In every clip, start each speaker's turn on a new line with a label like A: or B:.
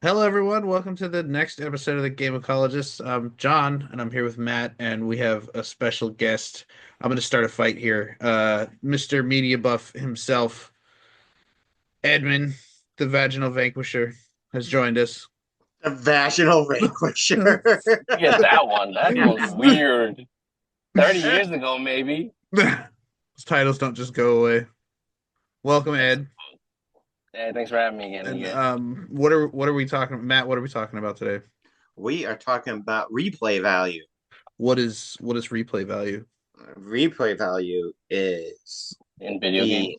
A: Hello, everyone. Welcome to the next episode of the Gameacologists. I'm John, and I'm here with Matt, and we have a special guest. I'm going to start a fight here. Mr. Media Buff himself, Edmund, the Vaginal Vanquisher, has joined us.
B: The vaginal vanquisher.
C: Get that one. That was weird. 30 years ago, maybe.
A: Those titles don't just go away. Welcome,
C: That's,
A: Ed.
C: thanks for having me again.
A: And
C: Again.
A: what are we talking, Matt? What are we talking about today?
B: We are talking about replay value.
A: What is replay value?
B: Replay value is
C: In video games.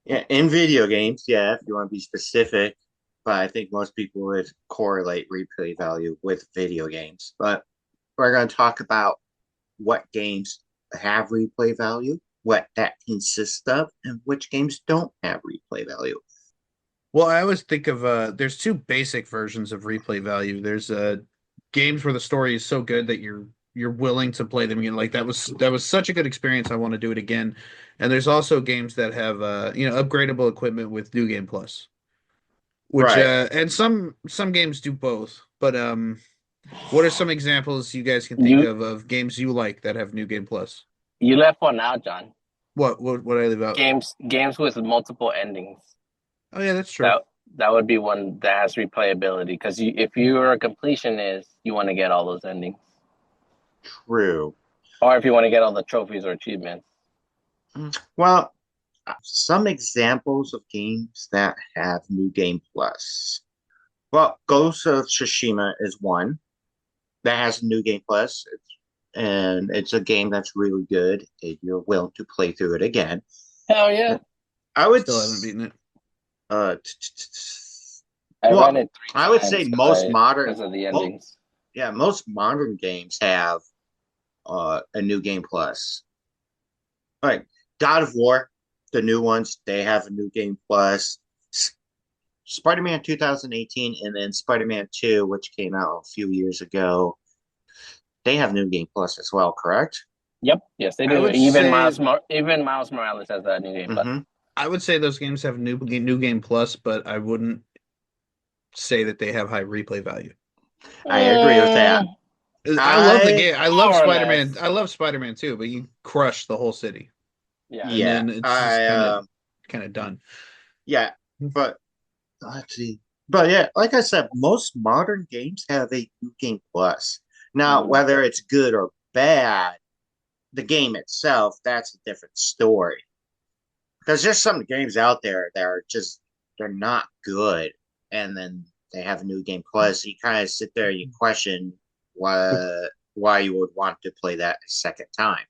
B: the in video games, yeah, if you want to be specific, but I think most people would correlate replay value with video games. But we're going to talk about what games have replay value, what that consists of, and which games don't have replay value.
A: Well, I always think of there's two basic versions of replay value. There's games where the story is so good that you're willing to play them again. Like that was such a good experience. I want to do it again. And there's also games that have upgradable equipment with New Game Plus, which
B: Right.
A: and some games do both. But what are some examples you guys can think
C: You
A: of games you like that have New Game Plus?
C: you left one out, John.
A: What I leave out?
C: Games with multiple endings.
A: Oh yeah, that's true.
C: That that would be one that has replayability. Because if you're a completionist, you want to get all those endings,
B: True.
C: or if you want to get all the trophies or achievements.
B: Well, some examples of games that have New Game Plus. Well, Ghost of Tsushima is one that has New Game Plus, and it's a game that's really good if you're willing to play through it again.
C: Hell yeah!
B: I would,
A: Still haven't beaten it.
B: uh,
C: I ran
B: well,
C: it
B: I
C: three
B: would say
C: times because of the
B: mo
C: endings.
B: yeah, most modern games have a New Game Plus. All right, God of War, the new ones, they have a New Game Plus. Spider-Man 2018 and then Spider-Man 2, which came out a few years ago, they have New Game Plus as well, correct?
C: Yep. Yes, they
A: I
C: do.
A: would say
C: Even Miles Morales has that new game plus.
B: Mm-hmm.
A: I would say those games have New Game Plus, but I wouldn't say that they have high replay value.
B: I agree with that.
C: Mm,
A: I love the
B: I
A: game. I love
C: more or
A: Spider-Man.
C: less.
A: I love Spider-Man too, but you crush the whole city,
C: Yeah.
A: and
B: yeah,
A: then it's just
B: I
A: kind of done.
B: yeah, but let's see. But yeah, like I said, most modern games have a New Game Plus. Now,
C: Mm.
B: whether it's good or bad, the game itself, that's a different story. Because there's some games out there that are just they're not good, and then they have a New Game Plus. You kind of sit there, and you question why you would want to play that a second time.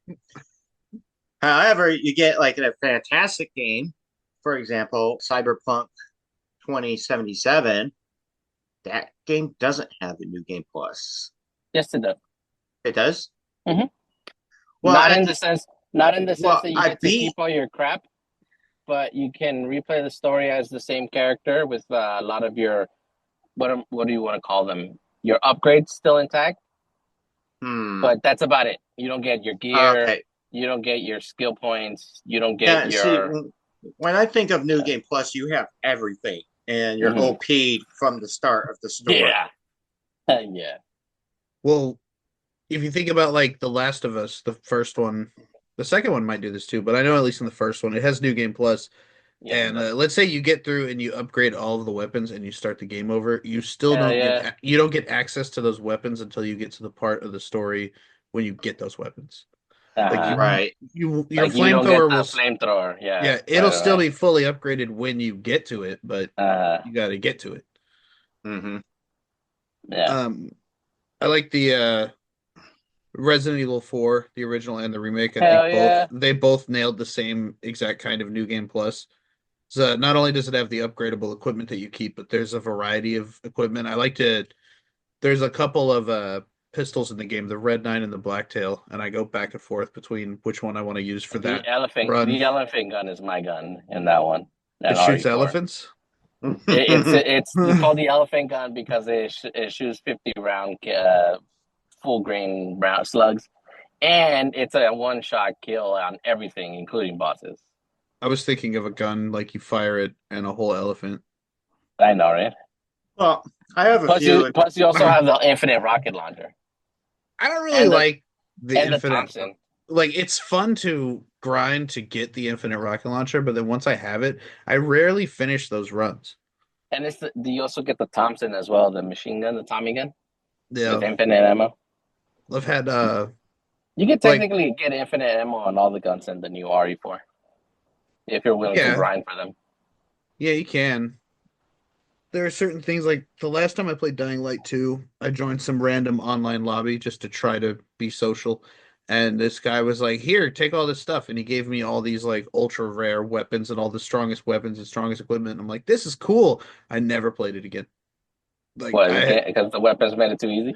B: However, you get like a fantastic game, for example, Cyberpunk 2077. That game doesn't have a New Game Plus.
C: Yes, it does.
B: It does.
C: Hmm.
B: Well,
C: Not in the sense that you
B: I
C: get to
B: beat.
C: keep all your crap, but you can replay the story as the same character with a lot of your what do you want to call them? Your upgrades still intact,
B: Hmm.
C: but that's about it. You don't get your gear,
B: Okay.
C: you don't get your skill points, you don't get
B: Yeah. See,
C: your
B: when I think of New
C: uh,
B: Game Plus, you have everything, and you're
C: mhm.
B: OP'd from the start of the story.
C: Yeah, yeah,
A: Well, if you think about like The Last of Us, the first one, the second one might do this too, but I know at least in the first one, it has New Game Plus.
C: yes, it
A: And
C: does.
A: let's say you get through and you upgrade all of the weapons and you start the game over, you still
C: Hell
A: don't
C: yeah.
A: you don't get access to those weapons until you get to the part of the story when you get those weapons. Like
C: Uh-huh.
B: Right.
A: your
C: Like you don't get
A: flamethrower will
C: the flamethrower. Yeah,
A: yeah, it'll still
C: right.
A: be fully upgraded when you get to it, but
C: Uh,
A: you got to get to it.
B: Mm-hmm.
C: yeah.
A: Um I like the Resident Evil 4, the original and the remake. I
C: Hell
A: think
C: yeah.
A: they both nailed the same exact kind of new game plus. So not only does it have the upgradable equipment that you keep, but there's a variety of equipment. I like to there's a couple of pistols in the game, the Red 9 and the Blacktail, and I go back and forth between which one I want to use for that run.
C: The elephant gun is my gun in that one.
A: It
C: That
A: shoots
C: RE4.
A: elephants.
C: It's called the elephant gun because it shoots 50 round full grain round slugs, and it's a one shot kill on everything, including bosses.
A: I was thinking of a gun like you fire it and a whole elephant.
C: I know, right?
B: Well, I have a
C: Plus,
B: few.
C: you also have the infinite rocket launcher
A: I don't really
C: and
A: like the
C: the
A: infinite.
C: Thompson.
A: Like it's fun to grind to get the infinite rocket launcher, but then once I have it, I rarely finish those runs.
C: And you also get the Thompson as well, the machine gun, the Tommy gun with
A: Yeah,
C: infinite ammo.
A: I've had
C: You can
A: like
C: technically get infinite ammo on all the guns in the new RE4 if you're willing to
A: yeah,
C: grind for them.
A: yeah, you can. There are certain things like the last time I played Dying Light 2, I joined some random online lobby just to try to be social. And this guy was like, "Here, take all this stuff." And he gave me all these like ultra rare weapons and all the strongest weapons and strongest equipment. I'm like, "This is cool." I never played it again. Like
C: What? Because the weapons made it too easy.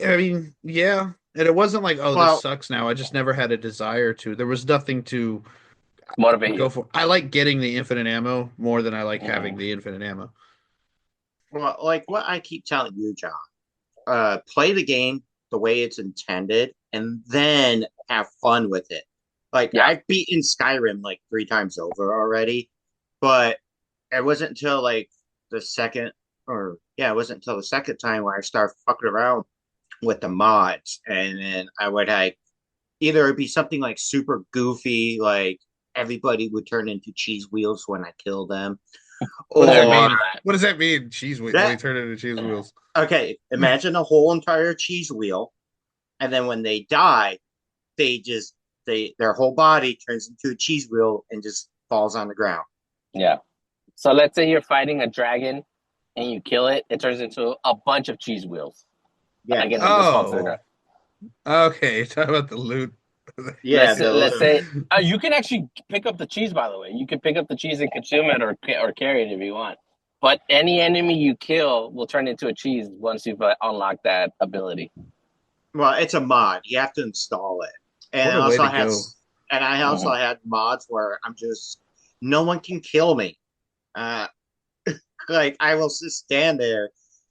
A: I mean, yeah. And it wasn't like, "Oh, this
B: Well,
A: sucks now." I just never had a desire to. There was nothing to
C: Motivate
A: go
C: you.
A: for. I like getting the infinite ammo more than I like having
C: Mm.
A: the infinite ammo.
B: well, like what I keep telling you, John. Play the game the way it's intended, and then have fun with it. Like
C: Yeah.
B: I've beaten Skyrim like 3 times over already, but it wasn't until like the second, or yeah, it wasn't until the second time where I started fucking around with the mods, and then I would like either it'd be something like super goofy, like everybody would turn into cheese wheels when I kill them,
A: What does
C: I
A: that
B: or
C: remember
A: mean?
C: that.
A: What does that mean? Cheese wheel. They
B: that.
A: turn into cheese wheels.
B: Okay, imagine a whole entire cheese wheel, and then when they die, they just their whole body turns into a cheese wheel and just falls on the ground.
C: Yeah. So let's say you're fighting a dragon and you kill it, it turns into a bunch of cheese wheels. Again,
B: Yes.
C: it just falls to the
A: Oh,
C: ground.
A: okay. Talk about the loot.
B: Yeah,
C: Let's
B: the
C: say you can actually pick up the cheese. By the way, you can pick up the cheese and consume it, or carry it if you want. But any enemy you kill will turn into a cheese once you've unlocked that ability.
B: well, it's a mod. You have to install it. And
A: What
B: I
A: a way
B: also
A: to
B: had
A: go.
B: and I also
C: Mm-hmm.
B: had mods where I'm just no one can kill me. Uh like I will just stand there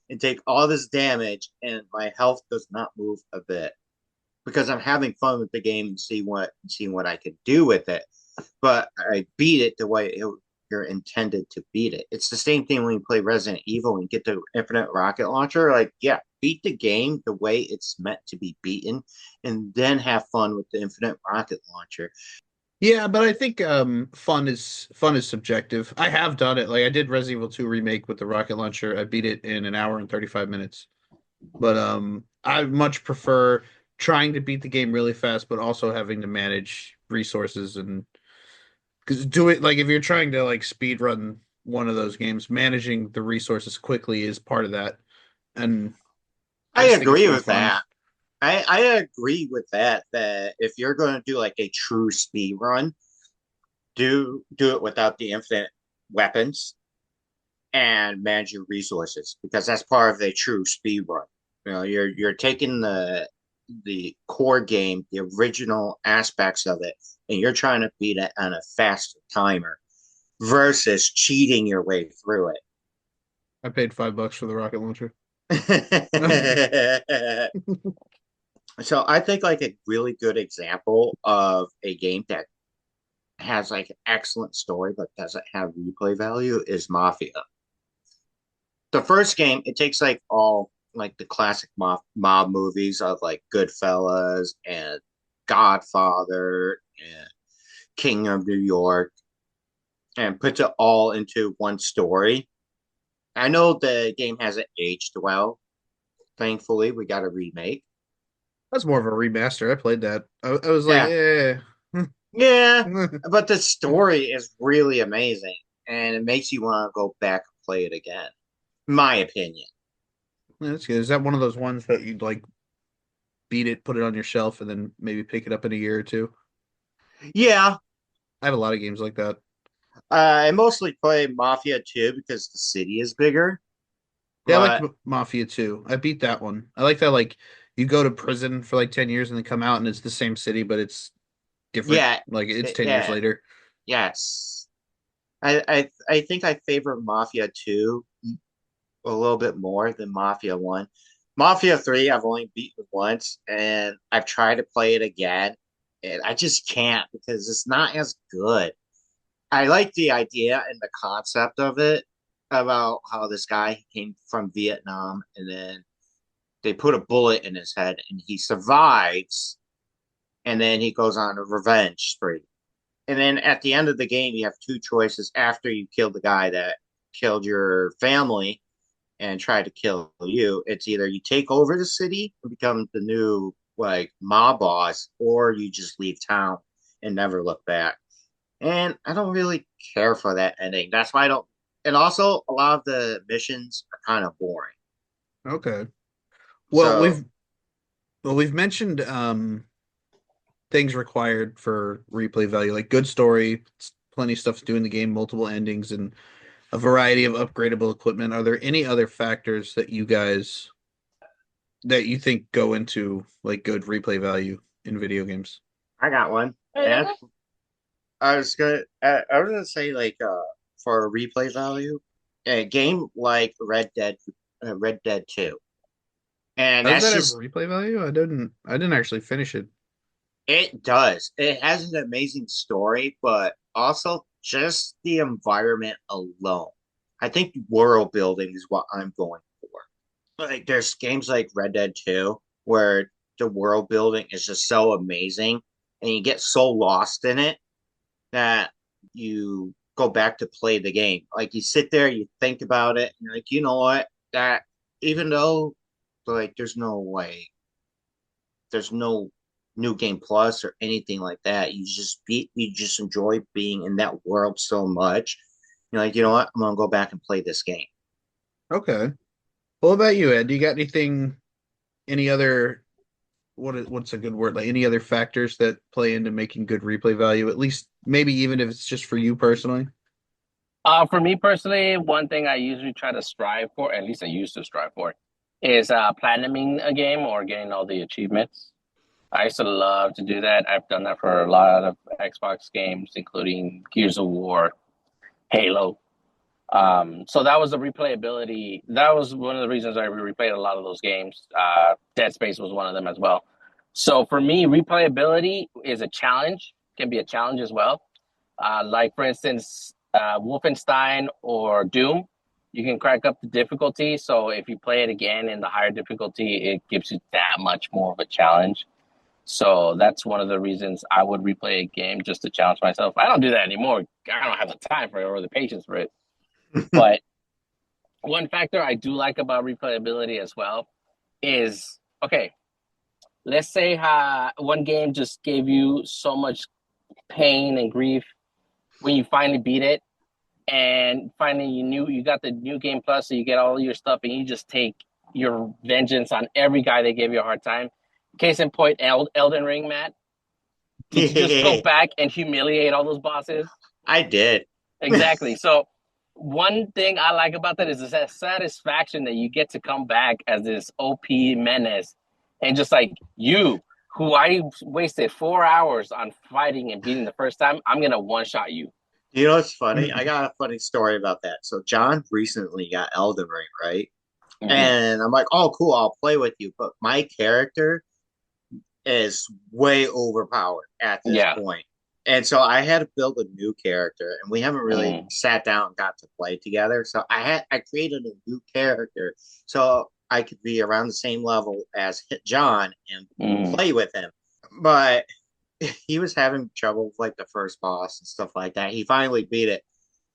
B: and take all this damage and my health does not move a bit because I'm having fun with the game and seeing what I could do with it. But I beat it the way you're intended to beat it. It's the same thing when you play Resident Evil and get the infinite rocket launcher. Like, yeah, beat the game the way it's meant to be beaten, and then have fun with the infinite rocket launcher.
A: Yeah, but I think fun is subjective. I have done it. Like I did Resident Evil 2 remake with the rocket launcher. I beat it in an hour and 35 minutes. But I much prefer trying to beat the game really fast, but also having to manage resources and because do it like if you're trying to like speed run one of those games, managing the resources quickly is part of that. And I
B: I
A: just think it's
B: agree
A: more
B: with
A: fun.
B: that. I agree with that. That if you're going to do like a true speed run, do it without the infinite weapons and manage your resources because that's part of a true speed run. You know, you're taking the core game, the original aspects of it, and you're trying to beat it on a faster timer versus cheating your way through
A: I paid $5 for the rocket launcher.
B: it. So I think like a really good example of a game that has like an excellent story but doesn't have replay value is Mafia. The first game, it takes like all like the classic mob movies of like Goodfellas and Godfather and King of New York and puts it all into one story. I know the game hasn't aged well. Thankfully, we got a remake.
A: That's more of a remaster. I played that. I was like,
B: Yeah,
A: eh.
B: yeah, but the story is really amazing and it makes you want to go back and play it again. My opinion.
A: That's good. Is that one of those ones that you'd like beat it, put it on your shelf, and then maybe pick it up in a year or two?
B: Yeah,
A: I have a lot of games like that.
B: I mostly play Mafia 2 because the city is bigger,
A: Yeah, I like
B: but
A: Mafia 2. I beat that one. I like that like you go to prison for like 10 years and then come out and it's the same city, but it's different.
B: yeah,
A: Like it's 10 years
B: yeah,
A: later.
B: yes. I think I favor Mafia 2 a little bit more than Mafia 1. Mafia 3 I've only beaten once and I've tried to play it again and I just can't because it's not as good. I like the idea and the concept of it, about how this guy came from Vietnam and then they put a bullet in his head and he survives and then he goes on a revenge spree. And then at the end of the game, you have two choices after you kill the guy that killed your family and try to kill you. It's either you take over the city and become the new like mob boss, or you just leave town and never look back. And I don't really care for that ending. That's why I don't. And also, a lot of the missions are kind of boring.
A: Okay. Well,
B: So
A: we've mentioned things required for replay value, like good story, plenty of stuff to do in the game, multiple endings, and a variety of upgradable equipment. Are there any other factors that you think go into like good replay value in video games?
B: I got one. And I was gonna say like for replay value, a game like Red Dead 2. And
A: Does
B: that's
A: that have
B: just
A: replay value? I didn't actually finish it.
B: it does. It has an amazing story, but also just the environment alone. I think world building is what I'm going for. Like there's games like Red Dead 2 where the world building is just so amazing and you get so lost in it that you go back to play the game. Like you sit there, you think about it, and you're like, you know what? That even though like there's no new game plus or anything like that. You just enjoy being in that world so much. You're like, you know what? I'm gonna go back and play this game.
A: Okay. What about you, Ed? Do you got any other what's a good word? Like any other factors that play into making good replay value? At least maybe even if it's just for you personally.
C: For me personally, one thing I usually try to strive for, at least I used to strive for, is platinuming a game or getting all the achievements. I used to love to do that. I've done that for a lot of Xbox games, including Gears of War, Halo. So that was the replayability. That was one of the reasons I replayed a lot of those games. Dead Space was one of them as well. So for me, replayability is a challenge, can be a challenge as well. Like for instance, Wolfenstein or Doom, you can crack up the difficulty. So if you play it again in the higher difficulty, it gives you that much more of a challenge. So that's one of the reasons I would replay a game just to challenge myself. I don't do that anymore. I don't have the time for it or the patience for it. But one factor I do like about replayability as well is okay, let's say one game just gave you so much pain and grief when you finally beat it, and finally you got the new game plus, so you get all your stuff and you just take your vengeance on every guy that gave you a hard time. Case in point, Elden Ring, Matt. Did you just go back and humiliate all those bosses?
B: I did.
C: Exactly. So one thing I like about that is that satisfaction that you get to come back as this OP menace and just like you, who I wasted 4 hours on fighting and beating the first time, I'm gonna one shot you.
B: You know what's funny? I got a funny story about that. So John recently got Elden Ring, right?
C: Mm-hmm.
B: And I'm like, oh, cool, I'll play with you. But my character is way overpowered at this
C: Yeah.
B: point. And so I had to build a new character, and we haven't really
C: Mm.
B: sat down and got to play together. So I created a new character so I could be around the same level as John and
C: Mm.
B: play with him. But he was having trouble with like the first boss and stuff like that. He finally beat it,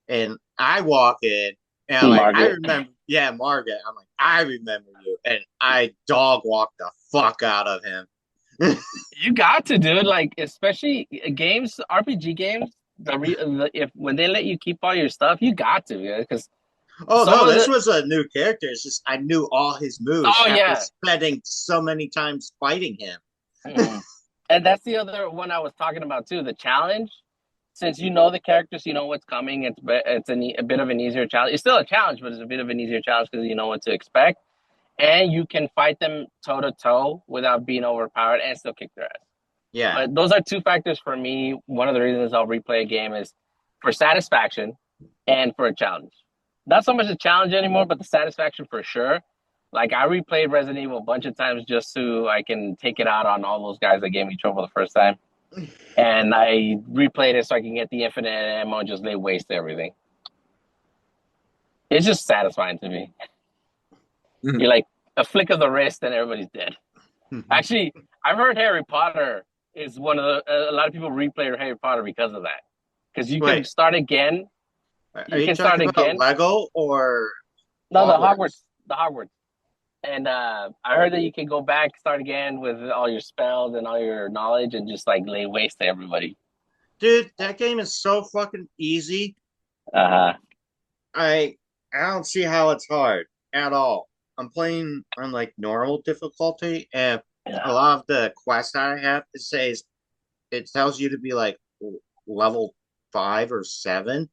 B: and I walk in and I'm like, I
C: Margaret.
B: remember, yeah, Margaret. I'm like, I remember you, and I dog walked the fuck out of him.
C: You got to do it, like especially games, RPG games. If when they let you keep all your stuff, you got to, because
B: Oh
C: some
B: no,
C: of
B: this
C: the
B: was a new character. It's just I knew all his moves
C: oh
B: after
C: yeah.
B: spending so many times fighting him.
C: Mm. And that's the other one I was talking about too. The challenge, since you know the characters, you know what's coming. A bit of an easier challenge. It's still a challenge, but it's a bit of an easier challenge because you know what to expect, and you can fight them toe to toe without being overpowered and still kick their ass.
B: Yeah,
C: But those are two factors for me. One of the reasons I'll replay a game is for satisfaction and for a challenge. Not so much a challenge anymore, but the satisfaction for sure. Like I replayed Resident Evil a bunch of times just so I can take it out on all those guys that gave me trouble the first time. And I replayed it so I can get the infinite ammo and just lay waste to everything. It's just satisfying to me. You're
A: Mhm.
C: like a flick of the wrist and everybody's dead. Actually, I've heard Harry Potter is one of a lot of people replay Harry Potter because of that. Because you can
B: Wait,
C: start again.
B: are
C: You
B: you
C: can start
B: talking about
C: again.
B: Lego or
C: No,
B: Hogwarts?
C: The Hogwarts. And I heard that you can go back, start again with all your spells and all your knowledge, and just like lay waste to everybody.
B: Dude, that game is so fucking easy.
C: Uh
B: I I don't see how it's hard at all. I'm playing on like normal difficulty, and a
C: yeah.
B: lot of the quests that I have, it tells you to be like level 5 or 7,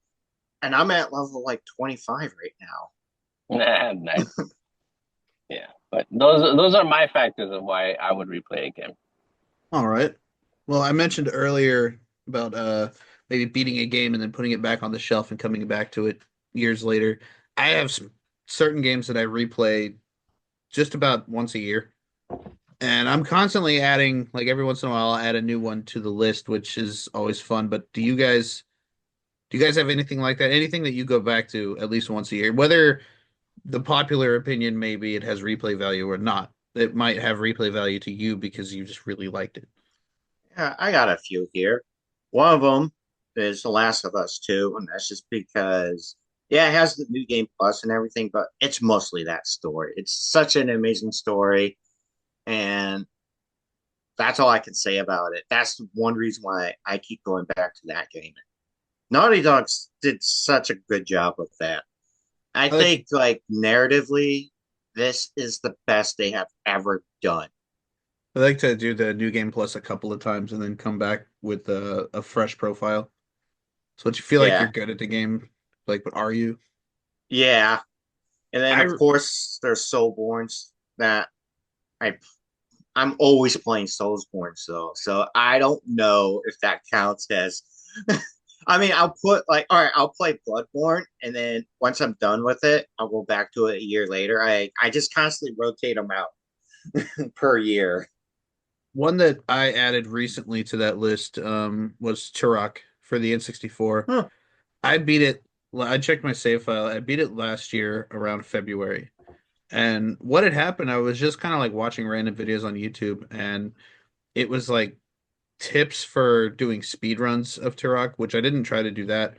B: and I'm at level like 25 right now.
C: Nice. Yeah. But those are my factors of why I would replay a game.
A: All right. Well, I mentioned earlier about maybe beating a game and then putting it back on the shelf and coming back to it years later. I have certain games that I replay just about once a year. And I'm constantly adding, like every once in a while, I'll add a new one to the list, which is always fun. But do you guys have anything like that? Anything that you go back to at least once a year? Whether the popular opinion maybe it has replay value or not. It might have replay value to you because you just really liked it.
B: Yeah, I got a few here. One of them is The Last of Us 2, and that's just because, yeah, it has the new game plus and everything, but it's mostly that story. It's such an amazing story, and that's all I can say about it. That's one reason why I keep going back to that game. Naughty Dogs did such a good job with that. I
A: I like
B: think, like, narratively, this is the best they have ever done.
A: I like to do the new game plus a couple of times and then come back with a fresh profile. So that you feel like you're
B: Yeah,
A: good at the game. Like, but are you?
B: yeah. And then,
A: I
B: of course, there's Soulborns that I I'm always playing Soulsborne, so I don't know if that counts as. I mean, I'll put like, all right, I'll play Bloodborne, and then once I'm done with it, I'll go back to it a year later. I just constantly rotate them out per year.
A: one that I added recently to that list was Turok for the N64.
B: Huh.
A: I beat it. I checked my save file. I beat it last year around February. And what had happened, I was just kind of like watching random videos on YouTube, and it was like tips for doing speed runs of Turok, which I didn't try to do that.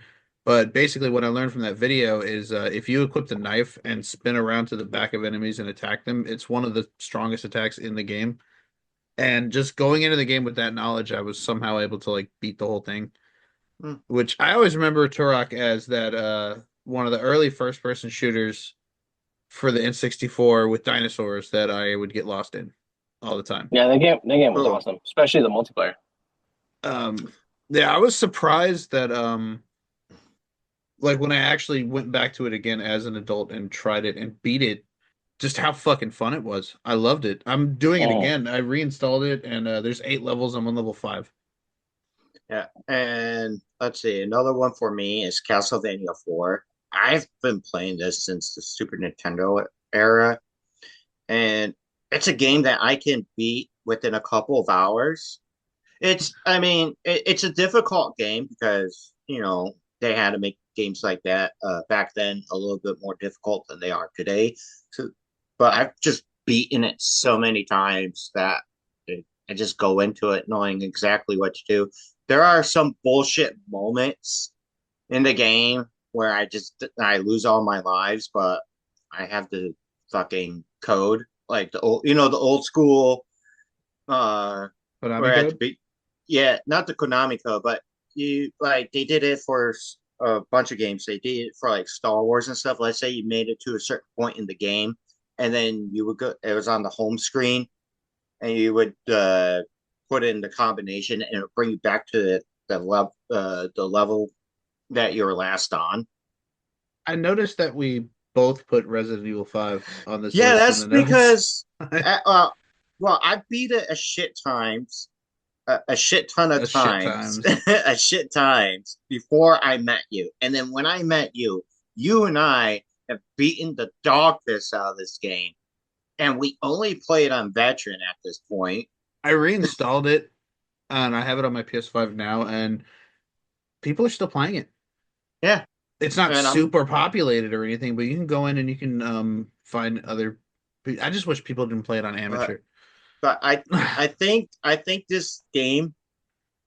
A: But basically, what I learned from that video is if you equip the knife and spin around to the back of enemies and attack them, it's one of the strongest attacks in the game. And just going into the game with that knowledge, I was somehow able to like beat the whole thing.
B: Hmm.
A: Which I always remember Turok as that one of the early first person shooters for the N64 with dinosaurs that I would get lost in all the time.
C: Yeah, the game was
B: Oh,
C: awesome, especially the multiplayer.
A: Um, yeah, I was surprised that like when I actually went back to it again as an adult and tried it and beat it, just how fucking fun it was. I loved it. I'm doing it
C: Mm.
A: again. I reinstalled it and there's 8 levels. I'm on level 5.
B: yeah. And let's see, another one for me is Castlevania 4. I've been playing this since the Super Nintendo era, and it's a game that I can beat within a couple of hours. I mean, it's a difficult game because, they had to make games like that back then a little bit more difficult than they are today. So, but I've just beaten it so many times that I just go into it knowing exactly what to do. There are some bullshit moments in the game where I lose all my lives, but I have the fucking code, like the old school
A: Konami
B: where at the
A: code?
B: be yeah, not the Konami code, but you like they did it for a bunch of games. They did it for like Star Wars and stuff. Let's say you made it to a certain point in the game, and then you would go. It was on the home screen, and you would put in the combination, and it would bring you back to the level that you were last on.
A: I noticed that we both put Resident Evil 5 on this
B: Yeah,
A: list in
B: that's
A: the notes.
B: because, well, I beat it a shit times, a shit ton of
A: A shit
B: times,
A: times.
B: a shit times before I met you. And then when I met you, you and I have beaten the dog piss out of this game. And we only played on veteran at this point.
A: I reinstalled it and I have it on my PS5 now and people are still playing it.
B: Yeah.
A: It's not
B: and I'm
A: super populated or anything, but you can go in and you can find other. I just wish people didn't play it on
B: but
A: amateur.
B: but I think this game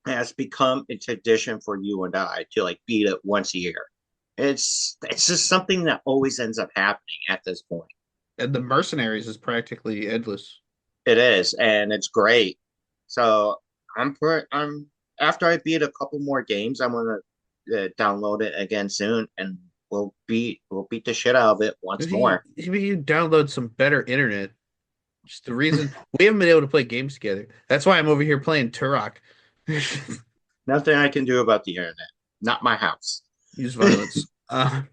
B: has become a tradition for you and I to like beat it once a year. It's just something that always ends up happening at this point.
A: And the mercenaries is practically endless.
B: It is, and it's great. So I'm after I beat a couple more games, I'm gonna download it again soon, and we'll beat the shit out of it once more.
A: If you download some better internet, just the reason we haven't been able to play games together. That's why I'm over here playing Turok.
B: Nothing I can do about the internet. Not my house.
A: Use violence.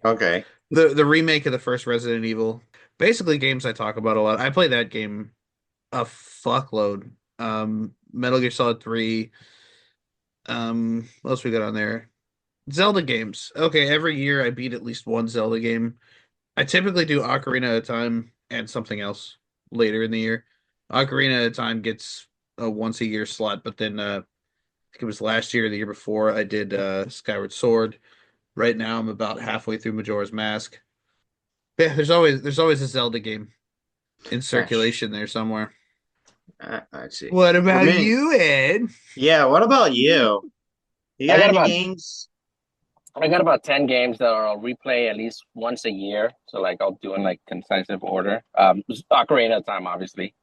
B: Okay.
A: The remake of the first Resident Evil, basically games I talk about a lot. I play that game a fuckload. Metal Gear Solid 3. What else we got on there? Zelda games. Okay, every year I beat at least one Zelda game. I typically do Ocarina of Time and something else later in the year. Ocarina of Time gets a once a year slot, but then I think it was last year or the year before I did Skyward Sword. Right now I'm about halfway through Majora's Mask. Yeah, there's always a Zelda game in
B: Gosh.
A: circulation there somewhere.
B: Let's see.
A: What
B: For
A: about
B: me,
A: you, Ed?
B: yeah. What about you? You
C: I
B: got
C: got
B: any
C: about
B: games?
C: I got about 10 games that I'll replay at least once a year. So like I'll do in like consecutive order. Ocarina of Time, obviously.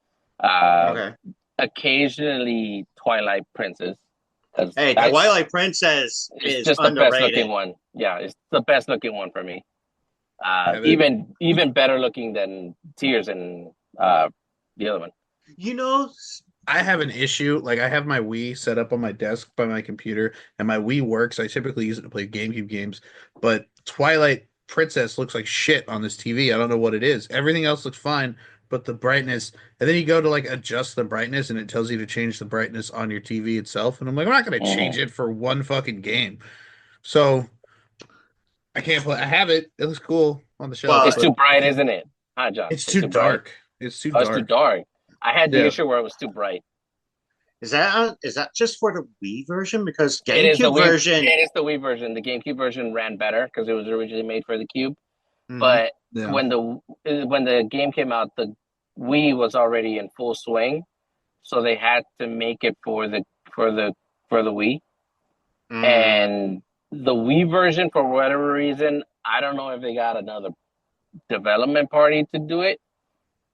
C: Uh,
B: Okay.
C: Occasionally Twilight Princess, because
B: Hey,
C: that's
B: Twilight Princess
C: it's
B: is
C: just the best
B: underrated.
C: looking one. Yeah, it's the best looking one for me.
A: I haven't.
C: Even better looking than Tears and uh, the other one.
B: You know,
A: I have an issue. Like I have my Wii set up on my desk by my computer, and my Wii works. I typically use it to play GameCube games, but Twilight Princess looks like shit on this TV. I don't know what it is. Everything else looks fine, but the brightness, and then you go to like adjust the brightness, and it tells you to change the brightness on your TV itself. And I'm like, I'm not gonna change
C: Mhm.
A: it for one fucking game. So I can't play. I have it. It looks cool on the shelf,
B: well,
C: It's too
A: but I
C: bright,
A: can't.
C: isn't it? Hi, John.
A: It's
C: It's
A: too
C: too bright.
A: dark. It's too
C: Oh, it's too
A: dark.
C: dark. I had the
A: Yeah.
C: issue where it was too bright.
B: is that just for the Wii version? Because
C: It is the
B: GameCube
C: Wii.
B: version.
C: It is the Wii version. The GameCube version ran better because it was originally made for the Cube.
B: Mhm.
C: But
A: Yeah.
C: when the game came out, the Wii was already in full swing, so they had to make it for the for the Wii.
B: Mm.
C: And the Wii version, for whatever reason, I don't know if they got another development party to do it,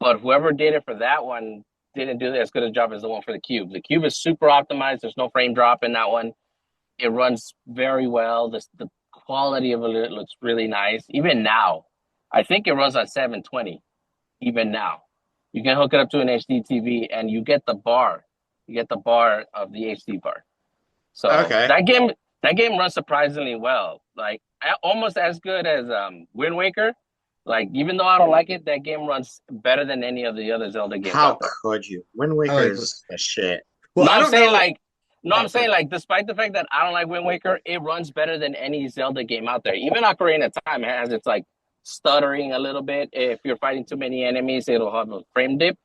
C: but whoever did it for that one didn't do as good a job as the one for the Cube. The Cube is super optimized. There's no frame drop in that one. It runs very well. The quality of it looks really nice. Even now, I think it runs on 720. Even now, you can hook it up to an HD TV and you get the bar. You get the bar of the HD bar. So
B: Okay.
C: that game runs surprisingly well. Like almost as good as Wind Waker. Like even though I don't like it, that game runs better than any of the other Zelda games out
B: How
C: there.
B: could you? Wind
A: I
B: Waker
A: like.
B: is a shit.
A: Well,
C: No,
A: I
C: I'm
A: don't
C: saying
A: know.
C: like no,
A: Oh,
C: I'm
A: sorry.
C: saying like despite the fact that I don't like Wind Waker, it runs better than any Zelda game out there. Even Ocarina of Time has its like stuttering a little bit. If you're fighting too many enemies, it'll have a frame dip.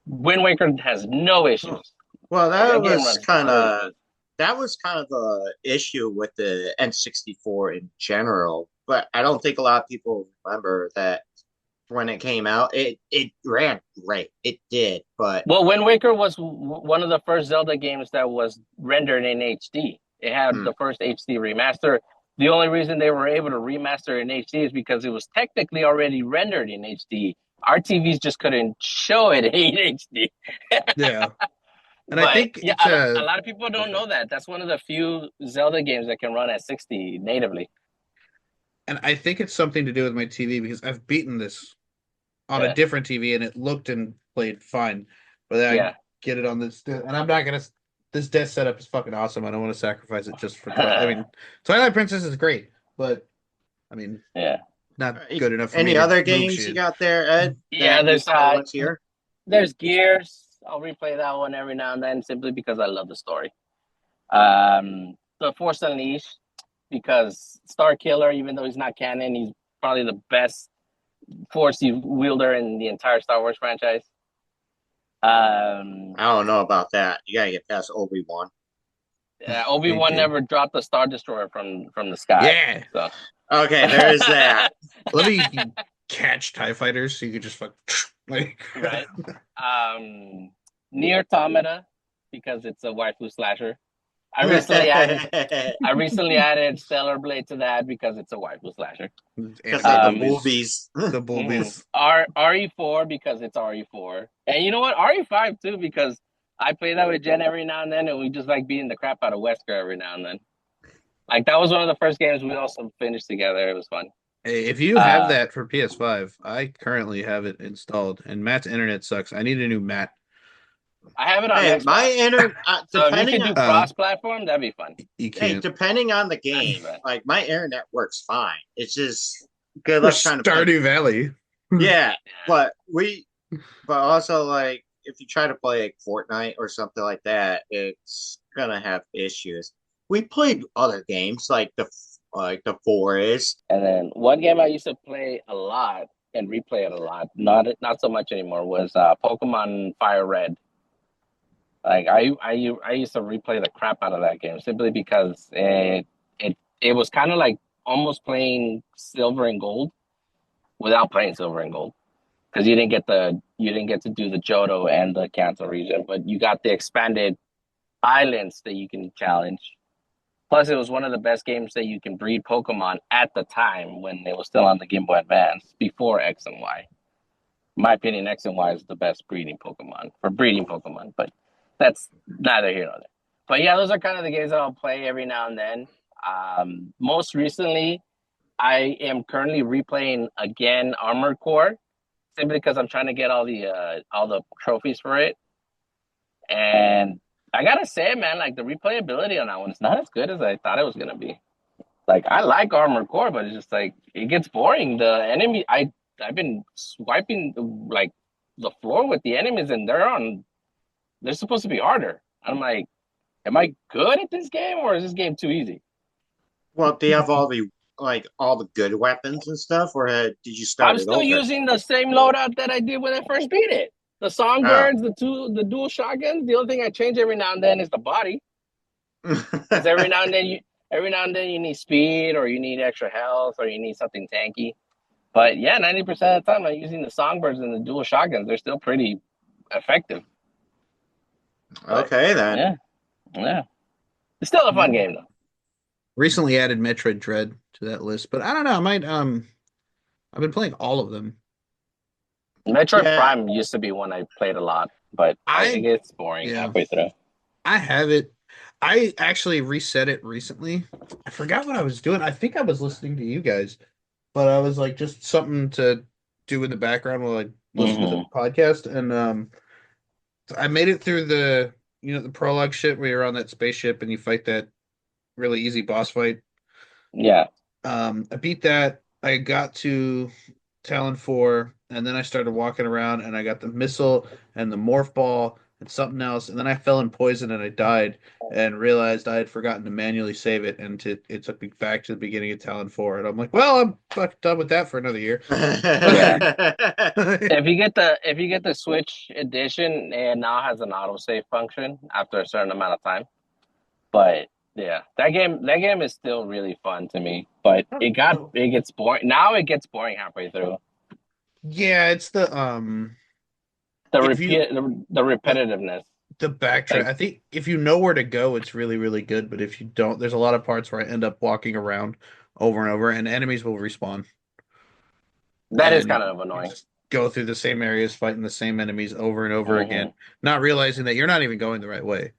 C: Wind Waker has no
B: Huh.
C: issues.
B: Well,
C: Like that game runs very smooth.
B: that was kind of the issue with the N64 in general. But I don't think a lot of people remember that when it came out, it ran great. It did, but
C: Well, Wind Waker was one of the first Zelda games that was rendered in HD. It had
B: mm,
C: the first HD remaster. The only reason they were able to remaster in HD is because it was technically already rendered in HD. Our TVs just couldn't show it in HD.
A: Yeah, and I
C: But
A: think
C: yeah,
A: it's
C: a lot of people don't
A: okay.
C: know that. That's one of the few Zelda games that can run at 60 natively.
A: And I think it's something to do with my TV because I've beaten this on a
C: Yeah,
A: different TV and it looked and played fine, but then I
C: yeah.
A: get it on this, and I'm not gonna. This desk setup is fucking awesome. I don't want to sacrifice it just for Twilight. I mean, Twilight Princess is great, but I mean,
C: Yeah.
A: not good enough for me
B: any
A: to
B: other
A: move
B: games you
A: shit.
B: got there, Ed,
C: Yeah,
B: that you play once a year?
C: there's Gears. I'll replay that one every now and then simply because I love the story. The Force Unleashed because Star Killer, even though he's not canon, he's probably the best Force wielder in the entire Star Wars franchise. Um,
B: I don't know about that. You gotta get past Obi-Wan.
C: Obi
A: They
C: Wan
A: did.
C: never dropped a Star Destroyer from the sky,
A: Yeah,
C: so
B: Okay, there is that.
A: Let me catch TIE fighters so you could just fuck like
C: Right. Um, Near Automata because it's a waifu slasher. I recently added
B: Because
C: I recently added Stellar Blade to that because it's a waifu slasher.
B: of the
C: Um,
A: boobies.
B: movies.
A: The boobies.
C: RE4 because it's RE4, and you know what, RE5 too because I play that with Jen every now and then, and we just like beating the crap out of Wesker every now and then. Like that was one of the first games we also finished together. It was fun.
A: Hey, if you have
C: Uh,
A: that for PS5, I currently have it installed, and Matt's internet sucks. I need a new Matt.
C: I have it on
B: Hey, my
C: Xbox,
B: internet,
C: so if you could do cross-platform, that'd be fun.
A: You
B: hey,
A: can't.
B: depending on the
C: That'd be
B: game,
C: fun.
B: like my internet works fine. It's just good
A: For
B: luck trying to play.
A: Stardew Valley.
B: Yeah,
C: Yeah.
B: but but also like if you try to play like Fortnite or something like that, it's gonna have issues. We played other games like the Forest.
C: And then one game I used to play a lot and replay it a lot, not so much anymore, was Pokemon Fire Red. Like I used to replay the crap out of that game simply because it was kind of like almost playing Silver and Gold without playing Silver and Gold because you didn't get to do the Johto and the Kanto region, but you got the expanded islands that you can challenge. Plus, it was one of the best games that you can breed Pokemon at the time when it was still on the Game Boy Advance before X and Y. In my opinion, X and Y is the best breeding Pokemon for breeding Pokemon, but that's neither here nor there. But yeah, those are kind of the games that I'll play every now and then. Most recently, I am currently replaying again Armored Core simply because I'm trying to get all the trophies for it. And I gotta say, man, like the replayability on that one is not as good as I thought it was gonna be. Like I like Armored Core, but it's just like it gets boring. I've been swiping like the floor with the enemies, and they're supposed to be harder. I'm like, am I good at this game, or is this game too easy?
B: Well, they have all the good weapons and stuff, or did you start
C: I'm
B: it
C: still
B: over?
C: using the same loadout that I did when I first beat it. The
B: Oh.
C: songbirds, the dual shotguns. The only thing I change every now and then is the body, because every now and then you need speed, or you need extra health, or you need something tanky. But yeah, 90% of the time I'm using the songbirds and the dual shotguns. They're still pretty effective. But
B: Okay then.
C: yeah, yeah, it's still a fun game though.
A: Recently added Metroid Dread to that list, but I don't know. I might I've been playing all of them.
C: Metroid
B: Yeah,
C: Prime used to be one I played a lot, but it
A: I
C: gets boring
A: yeah,
C: halfway through.
A: I have it. I actually reset it recently. I forgot what I was doing. I think I was listening to you guys, but I was like just something to do in the background while I listen to the
C: Hmm.
A: podcast, and I made it through the prologue shit where you're on that spaceship and you fight that really easy boss fight.
C: Yeah,
A: I beat that. I got to Talon 4, and then I started walking around and I got the missile and the morph ball and something else, and then I fell in poison and I died and realized I had forgotten to manually save it, and it took me back to the beginning of Talon 4, and I'm like, well, I'm fucking done with that for another year.
C: yeah. If you get the Switch edition, it now has an autosave function after a certain amount of time. But yeah, that game is still really fun to me. But it gets boring now. It gets boring halfway through.
A: Yeah, it's
C: The
A: if you
C: repeat the
A: the
C: repetitiveness.
A: the backtrack.
C: Like
A: I think if you know where to go, it's really, really good. But if you don't, there's a lot of parts where I end up walking around over and over, and enemies will respawn,
C: that is
A: and
C: kind of
A: you
C: annoying.
A: just go through the same areas, fighting the same enemies over and over again,
C: Hmm.
A: not realizing that you're not even going the right way.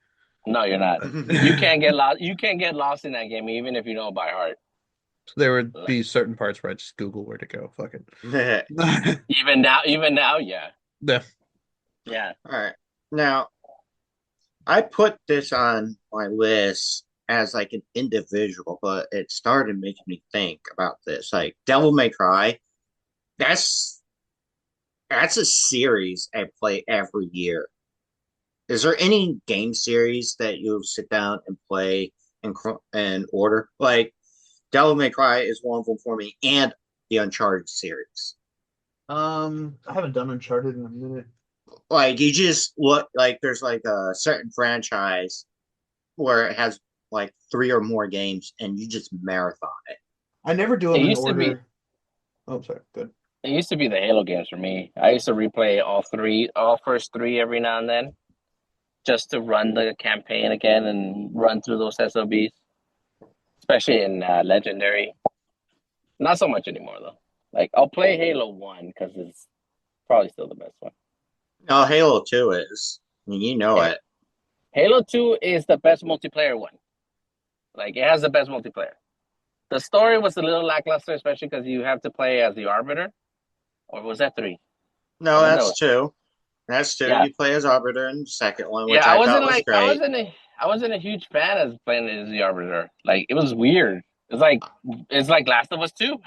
C: No, you're not. You can't get lost. You can't get lost in that game even if you know it by heart.
A: So there would
C: Like,
A: be certain parts where I just Google where to go. Fuck it.
C: even now, yeah,
A: Yeah.
C: yeah.
B: all right. Now, I put this on my list as like an individual, but it started making me think about this. Like Devil May Cry, that's that's a series I play every year. Is there any game series that you sit down and play in order? Like Devil May Cry is one of them for me, and the Uncharted series.
A: I haven't done Uncharted in a minute.
B: Like you just look like there's like a certain franchise where it has like three or more games, and you just marathon it.
A: I never do
C: It
A: them in
C: used to be
A: order. Oh, sorry. Good.
C: it used to be the Halo games for me. I used to replay all first three every now and then, just to run the campaign again and run through those SOBs, especially in Legendary. Not so much anymore though. Like I'll play Halo One because it's probably still the best one.
B: No, Halo 2 is. I mean, you know
C: Ha-
B: it.
C: Halo Two is the best multiplayer one. Like it has the best multiplayer. The story was a little lackluster, especially because you have to play as the Arbiter, or was that three?
B: No,
C: I think that
B: that's
C: was
B: two. That's two.
C: yeah,
B: You play as Arbiter in the second one,
C: yeah.
B: which
C: I
B: I thought
C: wasn't
B: was
C: like
B: great.
C: I wasn't a huge fan of playing as the Arbiter. Like it was weird. It's like Last of Us Two.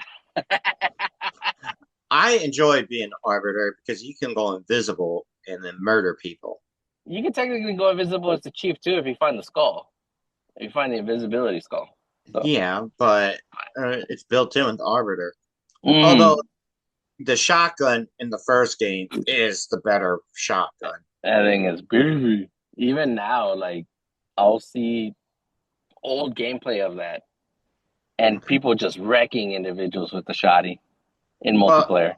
B: I enjoyed being Arbiter because you can go invisible and then murder people.
C: You can technically go invisible as the chief too if you find the skull. If you find the invisibility skull. So
B: Yeah, but it's built in with Arbiter. Although
C: mm,
B: the shotgun in the first game is the better shotgun.
C: that thing is big. Even now, like I'll see old gameplay of that and people just wrecking individuals with the shotty in
B: Well,
C: multiplayer.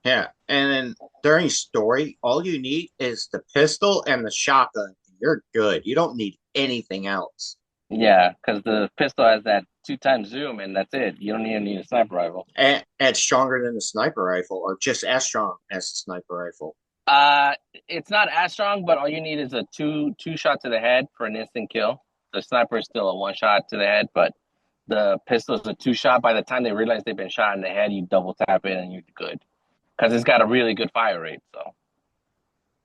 B: yeah, and then during story, all you need is the pistol and the shotgun. You're good. You don't need anything else.
C: Yeah, because the pistol has that 2 times zoom, and that's it. You don't even need a sniper rifle.
B: And it's stronger than the sniper rifle, or just as strong as the sniper rifle.
C: Uh, it's not as strong, but all you need is a two shot to the head for an instant kill. The sniper is still a 1 shot to the head, but the pistol is a 2 shot. By the time they realize they've been shot in the head, you double tap it and you're good. Because it's got a really good fire rate.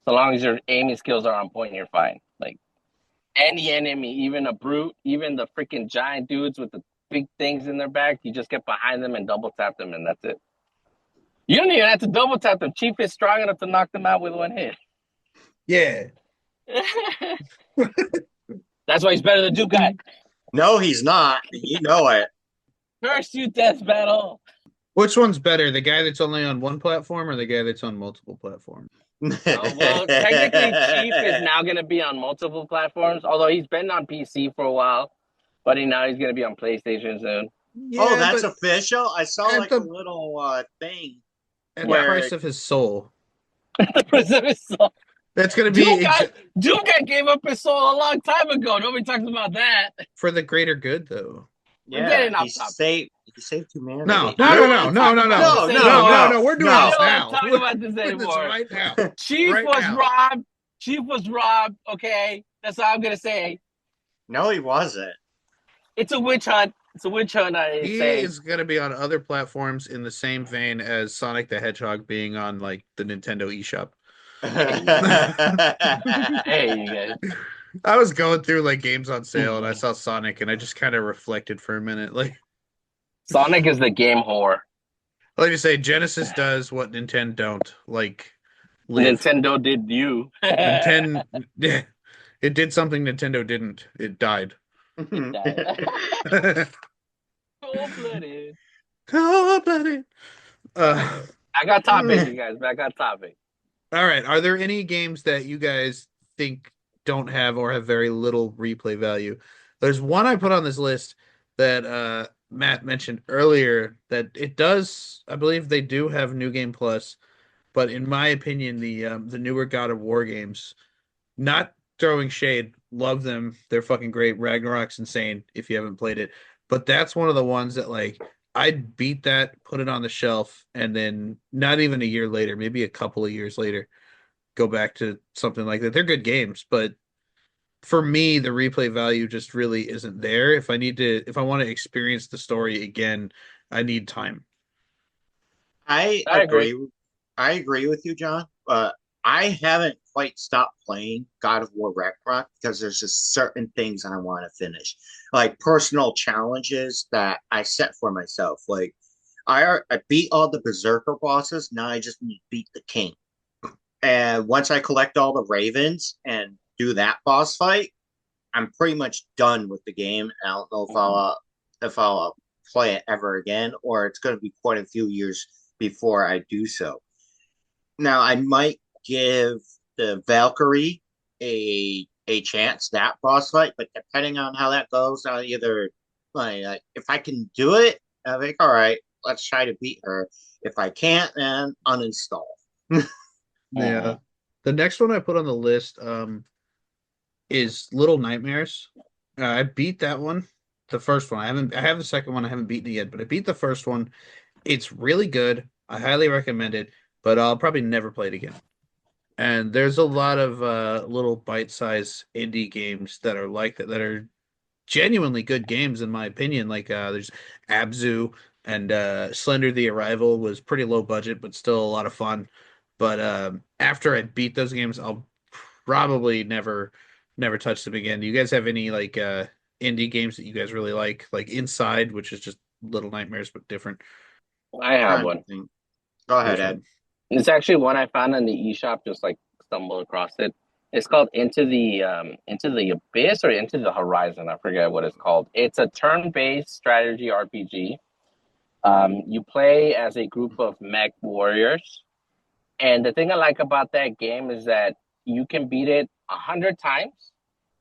C: So long as your aiming skills are on point, you're fine. Like any enemy, even a brute, even the freaking giant dudes with the big things in their back, you just get behind them and double tap them, and that's it. You don't even have to double tap them. Chief is strong enough to knock them out with one hit.
A: Yeah.
C: That's why he's better than Duke Guy.
B: No, he's not. You know it.
C: First you death battle.
A: Which one's better, the guy that's only on one platform or the guy that's on multiple platforms?
C: Well, technically, Chief is now going to be on multiple platforms, although he's been on PC for a while, but now he's going to be on PlayStation soon.
B: Oh,
A: Yeah,
B: that's
A: but
B: official. I saw
A: at
B: like a
A: the
B: little thing
A: at the
C: Yeah.
B: where
A: price of his soul.
C: The Preserve his soul.
A: That's going to be
C: Duke Guy gave up his soul a long time ago. Nobody talks about that.
A: for the greater good, though.
C: We're
B: yeah,
C: getting off topic.
B: he saved
A: No,
B: humanity.
A: no,
C: I
A: no,
C: don't
A: no,
C: want to
A: no,
C: talk
A: no,
C: about
A: no,
C: this
B: No,
A: no,
B: no,
C: anymore.
A: no,
B: no,
A: no. We're doing
C: I
B: no.
A: this
C: don't want
A: now.
C: to talk about this
A: We're doing this
C: anymore.
A: right now.
C: Chief
A: Right
C: was
A: now.
C: robbed. Chief was robbed. Okay, that's all I'm gonna say.
B: No, he wasn't.
C: It's a witch hunt. It's a witch hunt. I
A: He
C: say.
A: is going to be on other platforms in the same vein as Sonic the Hedgehog being on like the Nintendo eShop.
C: Hey, you guys.
A: I was going through like games on sale and I saw Sonic and I just kind of reflected for a minute. Like,
C: Sonic is the game whore.
A: like you say, Genesis does what Nintendo don't. Like, live.
C: Nintendo did you.
A: Nintendo, it did something Nintendo didn't. It died.
C: It died. Cold blooded.
A: Cold-blooded. Uh,
C: I got topic, you guys. I got topic.
A: all right. Are there any games that you guys think don't have or have very little replay value? There's one I put on this list that Matt mentioned earlier that it does, I believe they do have New Game Plus, but in my opinion, the newer God of War games, not throwing shade, love them. They're fucking great. Ragnarok's insane if you haven't played it. But that's one of the ones that like I'd beat that, put it on the shelf, and then not even a year later, maybe a couple of years later, go back to something like that. They're good games, but for me, the replay value just really isn't there. If I want to experience the story again, I need time.
B: I
C: I agree.
B: agree. I agree with you, John. But I haven't quite stopped playing God of War Ragnarok because there's just certain things I want to finish, like personal challenges that I set for myself. Like I beat all the Berserker bosses. Now I just need to beat the King. And once I collect all the Ravens and do that boss fight, I'm pretty much done with the game. I don't know if I'll play it ever again, or it's going to be quite a few years before I do so. Now I might give the Valkyrie a chance that boss fight, but depending on how that goes, I'll either like if I can do it, I'm like, all right, let's try to beat her. If I can't, then uninstall.
A: Yeah.
C: Mhm.
A: The next one I put on the list is Little Nightmares. I beat that one, the first one. I have the second one. I haven't beaten it yet, but I beat the first one. It's really good. I highly recommend it, but I'll probably never play it again. And there's a lot of little bite-sized indie games that are like that are genuinely good games in my opinion. Like there's Abzu and Slender the Arrival was pretty low budget but still a lot of fun. But after I beat those games, I'll probably never touch them again. Do you guys have any like indie games that you guys really like? Like Inside, which is just Little Nightmares but different.
C: I have
B: Trying to
C: one.
B: think. Go ahead,
A: Which
B: Ed.
A: one?
C: It's actually one I found in the eShop, just like stumbled across it. It's called Into the Abyss or Into the Horizon. I forget what it's called. It's a turn-based strategy RPG. You play as a group of mech warriors, and the thing I like about that game is that you can beat it 100 times,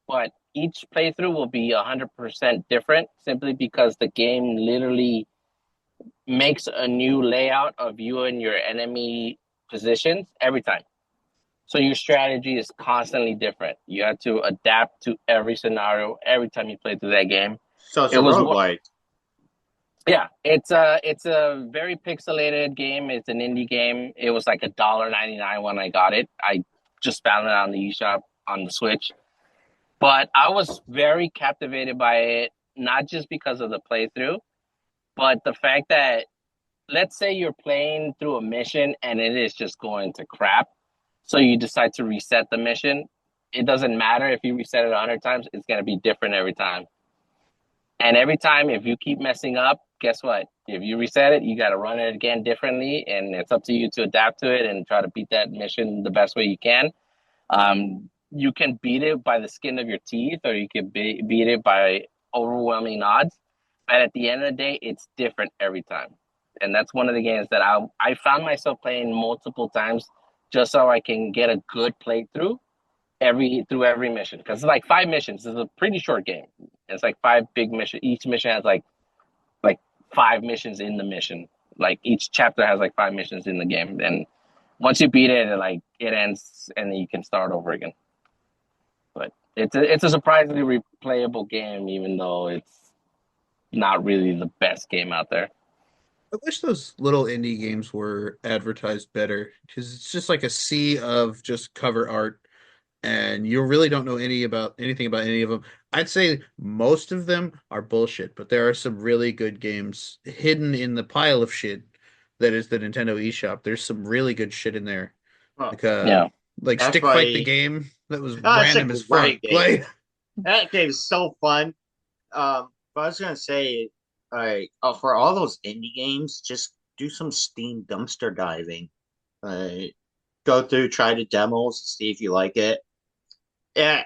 C: but each playthrough will be 100% different simply because the game literally makes a new layout of you and your enemy positions every time. So your strategy is constantly different. You have to adapt to every scenario every time you play through that game.
B: So it's
C: It
B: a
C: was
B: roguelike.
C: yeah, it's a very pixelated game. It's an indie game. It was like $1.99 when I got it. I just found it on the eShop on the Switch. But I was very captivated by it, not just because of the playthrough, but the fact that let's say you're playing through a mission and it is just going to crap. So you decide to reset the mission. It doesn't matter if you reset it 100 times, it's going to be different every time. And every time, if you keep messing up, guess what? If you reset it, you got to run it again differently. And it's up to you to adapt to it and try to beat that mission the best way you can. You can beat it by the skin of your teeth, or you can beat it by overwhelming odds. But at the end of the day, it's different every time. And that's one of the games that I found myself playing multiple times just so I can get a good playthrough every mission. Because it's like 5 missions. It's a pretty short game. It's like 5 big missions. Each mission has like 5 missions in the mission. Like each chapter has like 5 missions in the game. And once you beat it, it ends and then you can start over again. But it's a surprisingly replayable game, even though it's not really the best game out there.
A: I wish those little indie games were advertised better because it's just like a sea of just cover art and you really don't know anything about any of them. I'd say most of them are bullshit, but there are some really good games hidden in the pile of shit that is the Nintendo eShop. There's some really good shit in there.
B: Huh.
A: Like
C: Yeah.
A: like
B: That's
A: Stick Fight the
B: why.
A: game that was
B: Oh, it's a
A: random as fuck.
B: great game.
A: Like
B: That game's so fun. But I was gonna say, like, for all those indie games, just do some Steam dumpster diving. Uh, Go through, try the demos, see if you like it. Yeah,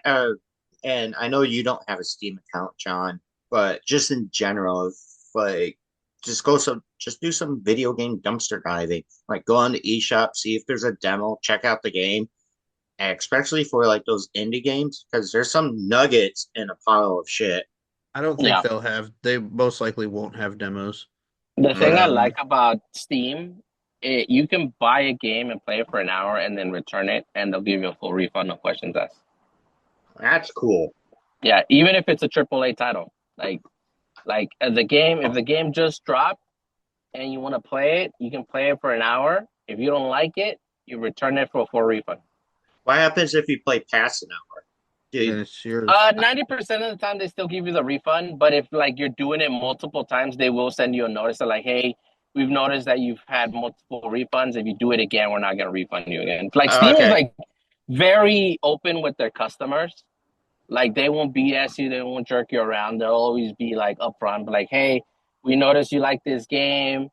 B: and I know you don't have a Steam account, John, but just in general, if, like, just do some video game dumpster diving. Like, go on the eShop, see if there's a demo, check out the game, and especially for like those indie games, because there's some nuggets in a pile of shit.
A: I don't think
C: Yeah.
A: they most likely won't have demos.
C: The
A: But
C: thing I like about Steam, you can buy a game and play it for an hour and then return it, and they'll give you a full refund, no questions asked.
B: That's cool.
C: Yeah, even if it's a AAA title, like the game, if the game just dropped and you want to play it, you can play it for an hour. If you don't like it, you return it for a full refund.
B: What happens if you play past an hour?
A: then
B: Dude,
A: it's yours.
C: 90% of the time they still give you the refund, but if like you're doing it multiple times, they will send you a notice of like, hey, we've noticed that you've had multiple refunds. If you do it again, we're not gonna refund you again. Like Steam is
B: okay.
C: like very open with their customers. Like they won't BS you, they won't jerk you around. They'll always be like upfront, but like, hey, we noticed you like this game.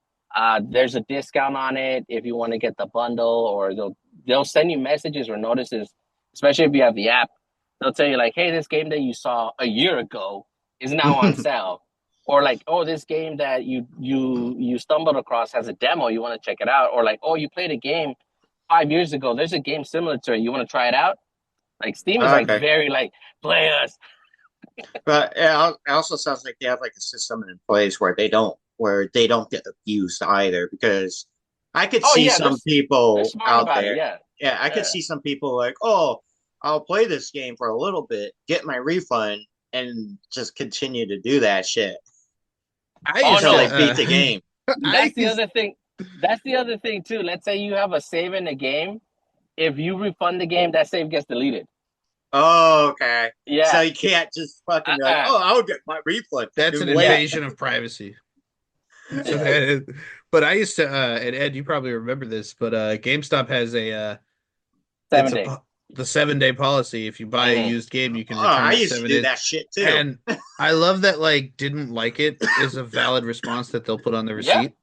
C: There's a discount on it if you want to get the bundle, or they'll send you messages or notices, especially if you have the app. They'll tell you like, hey, this game that you saw a year ago is now on sale. Or like, oh, this game that you stumbled across has a demo, you want to check it out. Or like, oh, you played a game 5 years ago. There's a game similar to it. You want to try it out? Like Steam is like
B: Okay.
C: very like play us.
B: But it also sounds like they have like a system in place where they don't where they don't get abused either. Because I could
C: Oh
B: see
C: yeah,
B: some
C: they're
B: people
C: smart
B: out
C: about it.
B: there.
C: Yeah,
B: Yeah, I could
C: yeah.
B: see some people like, oh, I'll play this game for a little bit, get my refund, and just continue to do that shit
A: I
C: Oh
A: used
B: until
A: to
B: they beat the game.
A: I
C: that's the
A: used
C: other thing. That's the other thing too. Let's say you have a save in the game. If you refund the game, that save gets deleted.
B: Oh, okay. So
C: Yeah.
B: you can't just fucking be like,
C: Uh-uh.
B: oh, I'll get my refund.
A: that's an
B: And
C: Yeah.
B: wait.
A: invasion of privacy. So
C: Yeah.
A: but I used to and Ed, you probably remember this, but GameStop has a it's
C: 7 days.
A: the 7 day policy. If you buy a
C: Hmm.
A: used game, you
B: Oh,
A: can return
B: I
A: it
B: used to
A: 7 days.
B: do that shit too.
A: And I love that like didn't like it is a valid response that they'll put on the
C: Yeah.
A: receipt.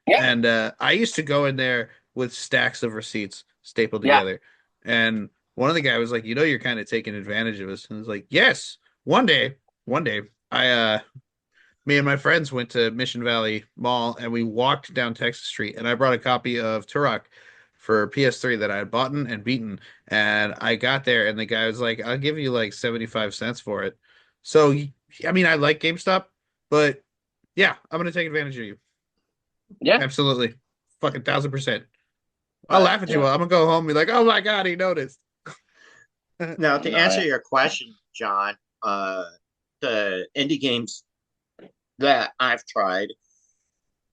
C: Yeah.
A: And I used to go in there with stacks of receipts stapled
C: Yeah.
A: together. And one of the guy was like, "You know, you're kind of taking advantage of us." And I was like, "Yes, one day, I me and my friends went to Mission Valley Mall and we walked down Texas Street and I brought a copy of Turok for PS3 that I had bought and beaten. And I got there and the guy was like, I'll give you like 75 cents for it. So, I mean, I like GameStop, but yeah, I'm going to take advantage of you.
C: Yeah.
A: Absolutely. Fucking 1000%. I'll
B: But
A: laugh at you. I'm going to go home and be like, oh my God, he noticed.
B: now to
C: No.
B: answer
C: Yeah.
B: your question, John, the indie games that I've tried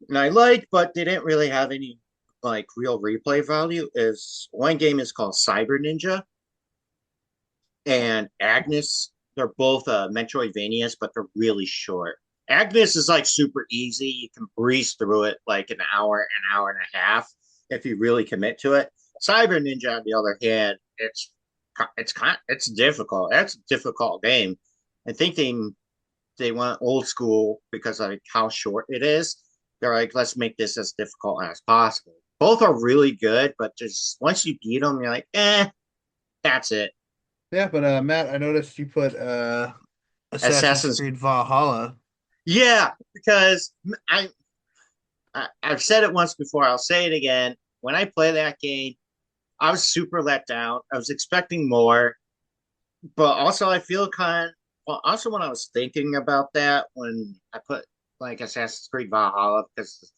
B: and I like, but they didn't really have any like real replay value. Is one game is called Cyber Ninja and Agnes. They're both Metroidvanias, but they're really short. Agnes is like super easy. You can breeze through it like an hour and a half if you really commit to it. Cyber Ninja, on the other hand, it's difficult. That's a difficult game. I think they went old school because of like how short it is. They're like, let's make this as difficult as possible. Both are really good, but just once you beat them, you're like, that's it.
A: Yeah, but Matt, I noticed you put Assassin's
B: Assassin's,
A: Creed Valhalla.
B: yeah, because I've said it once before. I'll say it again. When I play that game, I was super let down. I was expecting more, but also I feel kind. Well, also when I was thinking about that, when I put like Assassin's Creed Valhalla, because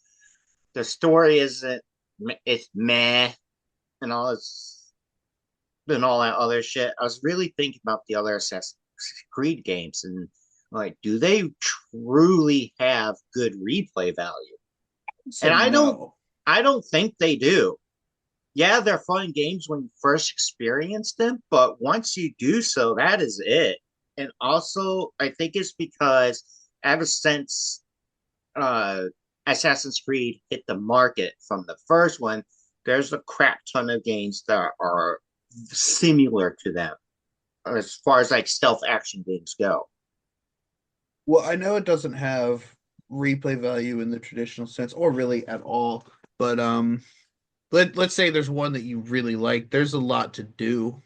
B: the story isn't, it's meh and all this and all that other shit. I was really thinking about the other Assassin's Creed games and like, do they truly have good replay value? And
A: Say no.
B: I don't think they do. Yeah, they're fun games when you first experience them, but once you do so, that is it. And also, I think it's because ever since uh, Assassin's Creed hit the market from the first one, there's a crap ton of games that are similar to them as far as like stealth action games go.
A: Well, I know it doesn't have replay value in the traditional sense, or really at all. But let's say there's one that you really like. There's a lot to do.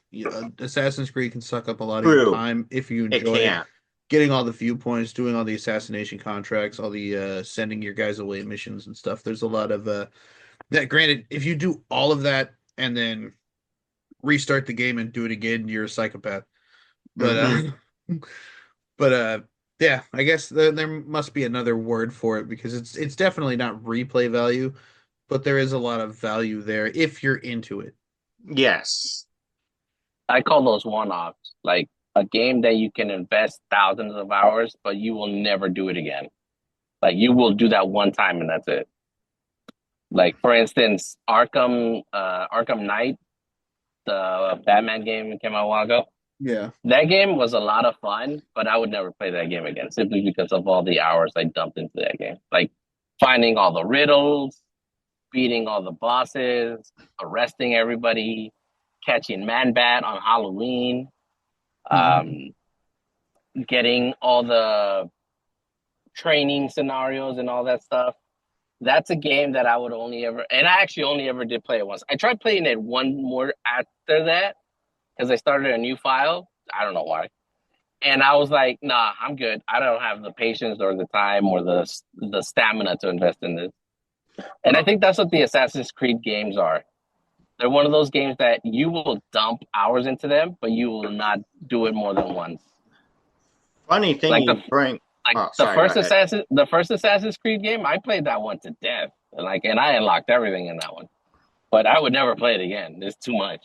A: Assassin's Creed can suck up a lot of your
B: True,
A: time if you
B: it
A: enjoy it.
B: can.
A: Getting all the viewpoints, doing all the assassination contracts, all the sending your guys away missions and stuff. There's a lot of that. Granted, if you do all of that and then restart the game and do it again, you're a psychopath. But
B: Mm-hmm.
A: but yeah, I guess there must be another word for it because it's definitely not replay value, but there is a lot of value there if you're into it.
B: Yes.
C: I call those one-offs, like a game that you can invest thousands of hours, but you will never do it again. Like you will do that one time and that's it. Like for instance, Arkham Knight, the Batman game that came out a while ago.
A: Yeah.
C: That game was a lot of fun, but I would never play that game again simply because of all the hours I dumped into that game. Like finding all the riddles, beating all the bosses, arresting everybody, catching Man Bat on Halloween, um, getting all the training scenarios and all that stuff. That's a game that I would only ever, and I actually only ever did play it once. I tried playing it one more after that because I started a new file. I don't know why. And I was like, nah, I'm good. I don't have the patience or the time or the stamina to invest in this. And I think that's what the Assassin's Creed games are. They're one of those games that you will dump hours into them, but you will not do it more than once.
B: Funny thing
C: Like the
B: you bring.
C: Like
B: Oh, sorry, go ahead.
C: The first Assassin's Creed game, I played that one to death. Like, and I unlocked everything in that one. But I would never play it again. There's too much.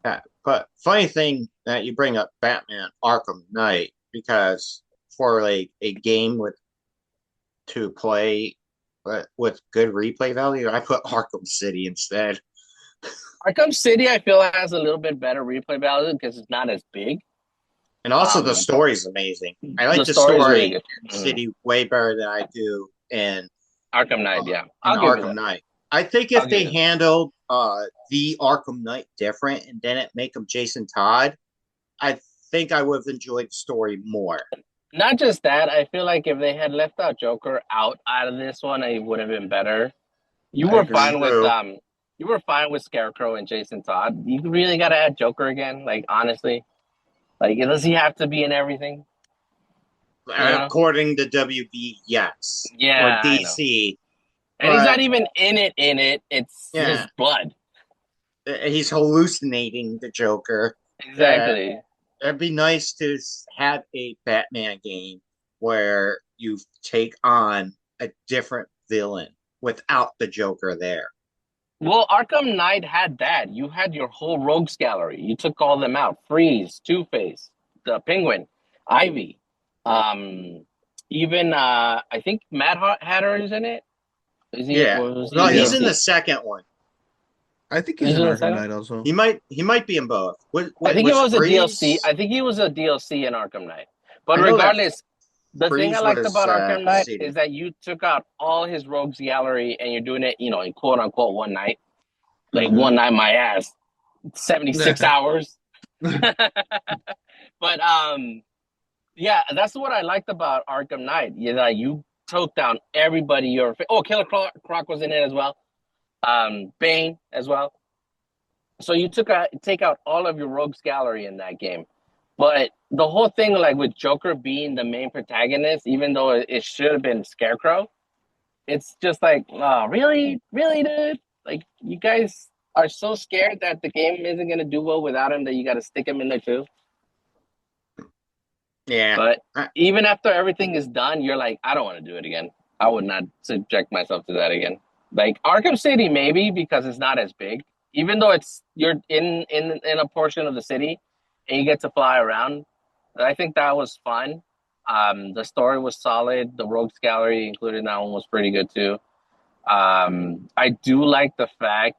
B: Yeah, but funny thing that you bring up Batman Arkham Knight because for like a game to play with good replay value, I put Arkham City instead.
C: Arkham City, I feel has a little bit better replay value because it's not as big.
B: And also the
C: Um,
B: story's amazing. I like
C: the
B: the
C: story is really
B: story
C: good.
B: in City way better than I do
C: Arkham Knight, yeah,
B: in
C: I'll give you
B: Arkham
C: that.
B: Knight. I think
C: I'll
B: if
C: give
B: they
C: you that.
B: handled the Arkham Knight different and didn't make him Jason Todd, I think I would have enjoyed the story more.
C: Not just that, I feel like if they had left out Joker out of this one, it would have been better. You
A: I
C: were
A: agree.
C: fine with
B: True.
C: Scarecrow and Jason Todd. You really got to add Joker again. Like honestly, like does he have to be in everything? You know?
B: According to WB, yes, or
C: Yeah, I know.
B: DC,
C: And he's not
B: but
C: even in it. In it, it's his
B: yeah,
C: blood.
B: he's hallucinating the Joker. Uh,
C: Exactly.
B: it'd be nice to have a Batman game where you take on a different villain without the Joker there.
C: Well, Arkham Knight had that. You had your whole rogues gallery. You took all them out. Freeze, Two Face, the Penguin, Ivy, um, even I think Hatter is in it. Is he?
B: Yeah,
C: Or was he
B: well,
C: a
B: he's
A: Yeah,
B: in the
C: DLC?
B: second one.
A: I think he's
C: He's
A: in
C: in the
A: Arkham
C: second.
A: Knight also.
B: He might be in both.
C: I think it
B: Was
C: was a DLC.
B: Freeze?
C: I think he was a DLC in Arkham Knight. But
B: I know that
C: regardless, the thing I
B: Freeze
C: liked
B: was
C: about Arkham Knight is
B: City.
C: that you took out all his rogues gallery and you're doing it, in quote unquote one night. Like
B: Mm-hmm.
C: one night, my ass, 76 hours. But yeah, that's what I liked about Arkham Knight. You took down everybody. Killer Croc was in it as well. Bane as well. So you take out all of your rogues gallery in that game. But the whole thing, like with Joker being the main protagonist, even though it should have been Scarecrow, it's just like, oh, really, really, dude. Like you guys are so scared that the game isn't gonna do well without him that you got to stick him in there too.
B: Yeah.
C: But even after everything is done, you're like, I don't want to do it again. I would not subject myself to that again. Like Arkham City, maybe because it's not as big. Even though you're in a portion of the city and you get to fly around, I think that was fun. The story was solid. The Rogues Gallery, including that one, was pretty good too. I do like the fact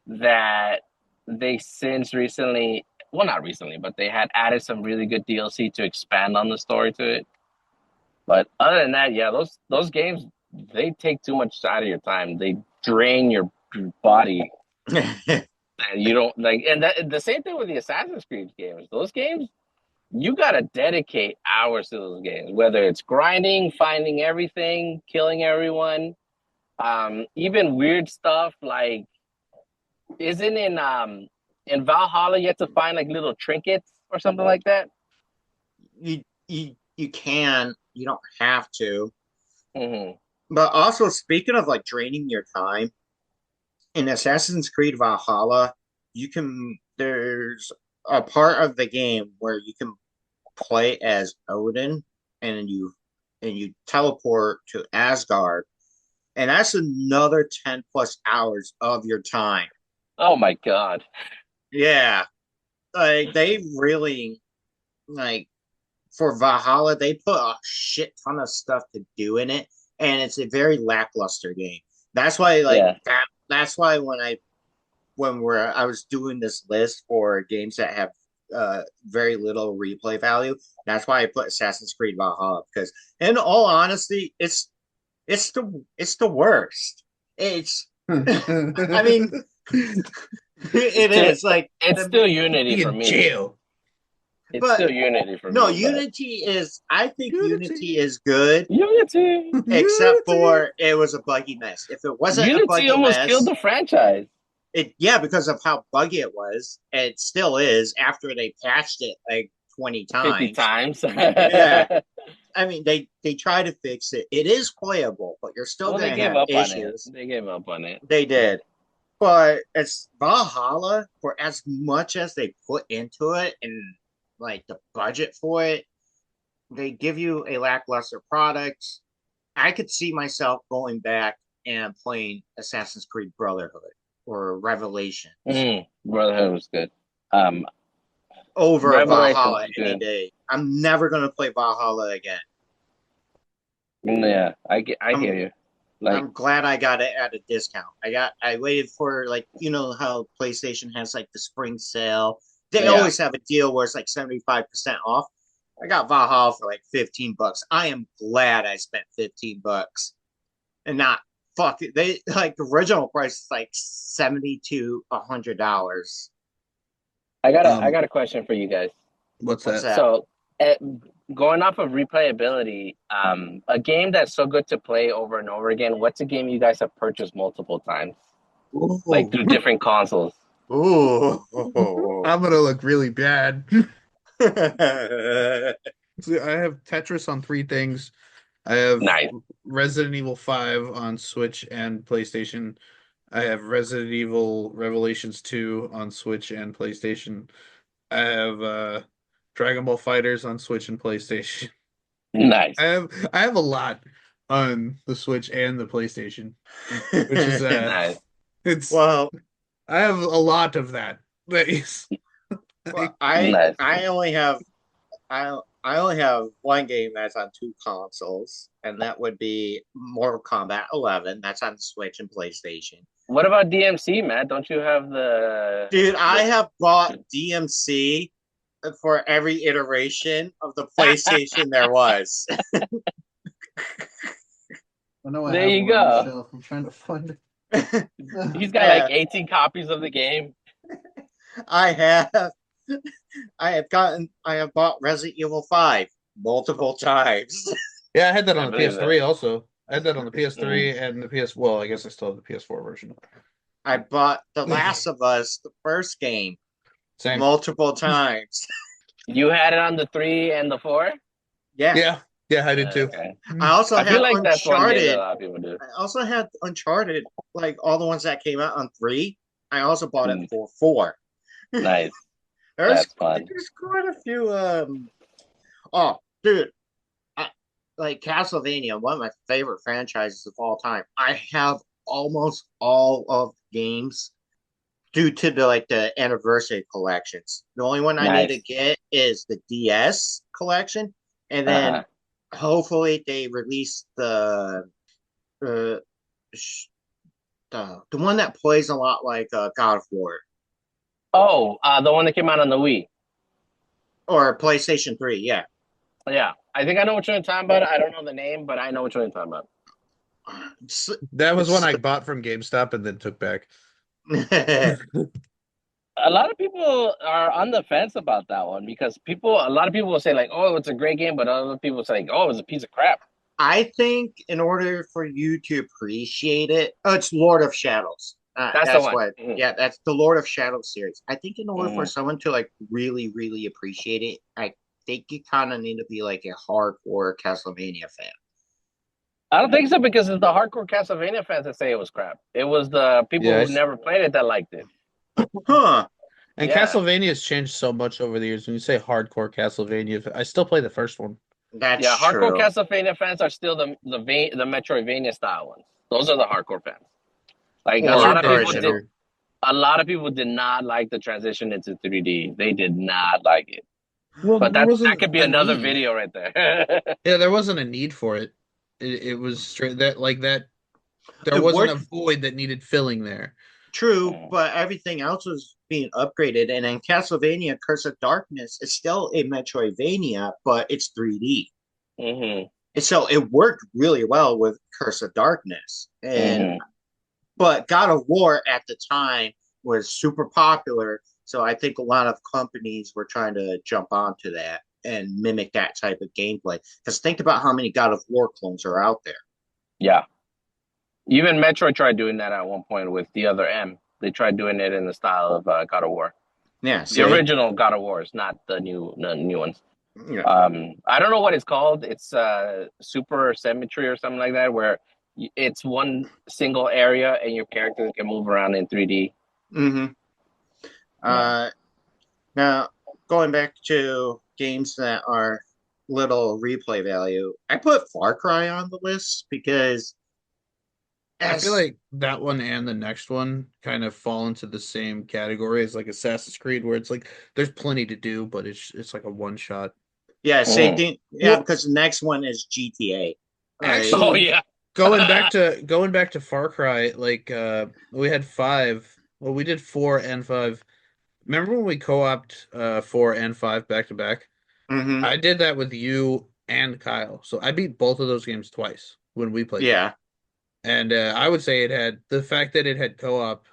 C: that they since recently, well, not recently, but they had added some really good DLC to expand on the story to it. But other than that, yeah, those games they take too much out of your time. They drain your body, and you don't like. And the same thing with the Assassin's Creed games. Those games, you gotta dedicate hours to those games. Whether it's grinding, finding everything, killing everyone, even weird stuff like isn't in Valhalla you have to find like little trinkets or something like that.
B: you can. You don't have to.
C: Mm-hmm.
B: But also, speaking of like draining your time, in Assassin's Creed Valhalla, there's a part of the game where you can play as Odin and you teleport to Asgard, and that's another 10 plus hours of your time.
C: Oh my god.
B: Yeah. Like they really like for Valhalla, they put a shit ton of stuff to do in it, and it's a very lackluster game. That's why,
C: Yeah.
B: that's why I was doing this list for games that have very little replay value. That's why I put Assassin's Creed Valhalla because, in all honesty, it's the worst. It's, I mean, it
C: To,
B: is like,
C: it's still Unity
A: Be
C: for
A: in
C: me.
A: jail.
C: It's
B: but
C: still Unity for
B: no,
C: me, but
B: Unity is. I think Unity
A: Unity.
B: is good,
C: Unity.
B: except
A: Unity.
B: for it was a buggy mess. If it wasn't a
C: Unity
B: buggy
C: almost killed
B: mess,
C: the franchise
B: yeah, because of how buggy it was, it still is after they patched it like 20
C: 50
B: times.
C: times.
B: Yeah. I mean, they try to fix it. It is playable, but you're still
C: Well, they
B: going to
C: gave
B: have
C: up on it.
B: issues.
C: They gave up on it.
B: They did. But it's Valhalla, for as much as they put into it and like the budget for it, they give you a lackluster product. I could see myself going back and playing Assassin's Creed Brotherhood or Revelations
C: Brotherhood was good. Um,
B: over
C: Revelations
B: Valhalla
C: was
B: any
C: good.
B: day. I'm never gonna play Valhalla again.
C: Yeah, I
B: I'm
C: hear you. Like,
B: I'm glad I got it at a discount. I waited for like how PlayStation has like the spring sale. They
C: yeah,
B: always have a deal where it's like 75% off. I got Valhalla for like $15. I am glad I spent $15 and not fuck it. They like the original price is like 70 to $100.
C: I
A: Um,
C: got a question for you guys.
A: what's
B: What's
A: that?
B: that?
C: So, uh, going off of replayability, a game that's so good to play over and over again. What's a game you guys have purchased multiple times, like
A: Ooh.
C: through different consoles?
B: Ooh.
A: I'm gonna look really bad. See, I have Tetris on three things. I have
C: Nice,
A: Resident Evil 5 on Switch and PlayStation. I have Resident Evil Revelations 2 on Switch and PlayStation. I have Dragon Ball Fighters on Switch and PlayStation.
C: nice.
A: I have a lot on the Switch and the PlayStation, which is
C: Nice.
A: it's
B: well,
A: I have a lot of that. That is
B: well,
A: like,
C: Nice.
B: I only have one game that's on two consoles, and that would be Mortal Kombat 11. That's on Switch and PlayStation.
C: What about DMC, man? Don't you have
B: Dude, I
C: the
B: have bought DMC for every iteration of the PlayStation there was.
A: I know I
C: There
A: have
C: you
A: one on the
C: go.
A: shelf. I'm trying to find
C: He's got like
B: Yeah,
C: 18 copies of the game.
B: I have. I have bought Resident Evil 5 multiple times.
A: Yeah, I had that
C: I
A: on the
C: believe it.
A: PS3 also. I had that on the
C: Mm.
A: PS3 and the PS. Well, I guess I still have the PS4 version.
B: I bought The Last of Us, the first game,
A: Same.
B: multiple times.
C: You had it on the 3 and the 4?
B: Yeah.
A: Yeah, yeah, I did too.
C: Okay.
B: I also
C: I feel
B: had
C: like that's one game that a
B: Uncharted.
C: lot of people do.
B: I also had Uncharted, like all the ones that came out on 3. I also bought it
C: Mm.
B: for 4.
C: Nice.
B: There's
C: That's fun.
B: there's quite a few oh, dude, I, like Castlevania, one of my favorite franchises of all time. I have almost all of the games due to the anniversary collections. The only one I need to
C: Nice.
B: get is the DS collection, and
C: Uh-huh.
B: then hopefully they release uh, the one that plays a lot like God of War
C: Oh, the one that came out on the Wii.
B: or PlayStation 3. Yeah.
C: Yeah. I think I know what you're talking about. I don't know the name, but I know what you're talking about.
B: It's,
A: That was one
B: it's
A: I bought from GameStop and then took back.
C: A lot of people are on the fence about that one because a lot of people will say like, "Oh, it's a great game," but other people say like, "Oh, it's a piece of crap."
B: I think in order for you to appreciate it, oh, it's Lord of Shadows.
C: That's the
B: That's
C: one.
B: what, yeah, that's the Lord of Shadows series. I think in order for
C: Mhm.
B: someone to like really, really appreciate it, I think you kind of need to be like a hardcore Castlevania fan.
C: I don't think so because it's the hardcore Castlevania fans that say it was crap. It was the people who
A: Yes.
C: never played it that liked it.
B: Huh?
A: And
C: Yeah,
A: Castlevania has changed so much over the years. When you say hardcore Castlevania, I still play the first one.
B: That's
C: yeah. Hardcore
B: true.
C: Castlevania fans are still the Metroidvania style ones. Those are the hardcore fans. Like
A: That's
B: Or
A: ridiculous.
B: original.
C: a lot of people did not like the transition into 3D. They did not like it.
A: Well,
C: But
A: there
C: that
A: wasn't
C: could be
A: a
C: another
A: need.
C: video right there.
A: Yeah, there wasn't a need for it. It was straight that like that. There
B: It
A: wasn't a
B: worked.
A: void that needed filling there.
B: True, but everything else was being upgraded. And in Castlevania Curse of Darkness, it's still a Metroidvania, but it's 3D.
C: hmm
B: And so it worked really well with Curse of Darkness. And
C: hmm
B: but God of War at the time was super popular. So I think a lot of companies were trying to jump onto that and mimic that type of gameplay. Because think about how many God of War clones are out there.
C: Yeah. Even Metroid tried doing that at one point with the other M. They tried doing it in the style of God of War.
B: Yeah,
C: The
B: see?
C: original God of Wars, not the new ones.
B: Yeah.
C: I don't know what it's called. It's Super Symmetry or something like that, where it's one single area and your characters can move around in 3D.
B: Mm-hmm.
C: Yeah.
B: Uh, Now, going back to games that are little replay value. I put Far Cry on the list because
A: I feel
B: as
A: like that one and the next one kind of fall into the same category as like Assassin's Creed, where it's like there's plenty to do, but it's like a one shot.
B: yeah, same
C: Mm.
B: thing. Yeah,
A: Well,
B: because the next one is GTA. Like,
C: Oh
A: actually,
C: yeah.
A: going back to Far Cry, like we had five. Well, we did four and five. Remember when we co-opted four and five back to back?
B: hmm
A: I did that with you and Kyle. So I beat both of those games twice when we played them.
B: yeah,
A: And I would say it had the fact that it had co-op,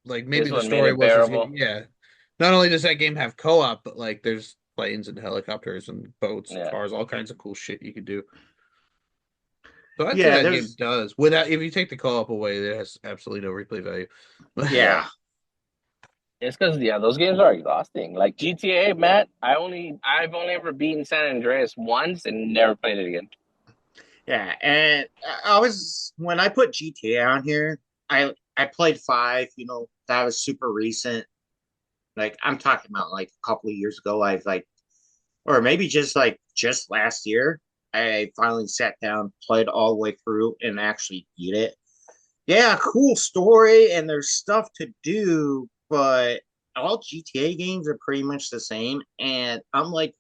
A: like maybe
C: This
A: the
C: one made
A: story
C: it
A: was as
C: bearable.
A: good. Yeah. Not only does that game have co-op, but like there's planes and helicopters and boats and
C: Yeah.
A: cars, all kinds of cool shit you could do. So I'd say
B: yeah.
A: that game
B: There's
A: does. Without if you take the co-op away, it has absolutely no replay value.
C: Yeah.
B: yeah,
C: It's because those games are exhausting. Like GTA, Matt, I've only ever beaten San Andreas once and never played it again.
B: yeah. And I was when I put GTA on here, I played five. That was super recent. Like I'm talking about like a couple of years ago. I've like, or maybe just last year, I finally sat down, played all the way through, and actually beat it. Yeah, cool story, and there's stuff to do, but all GTA games are pretty much the same. And unlike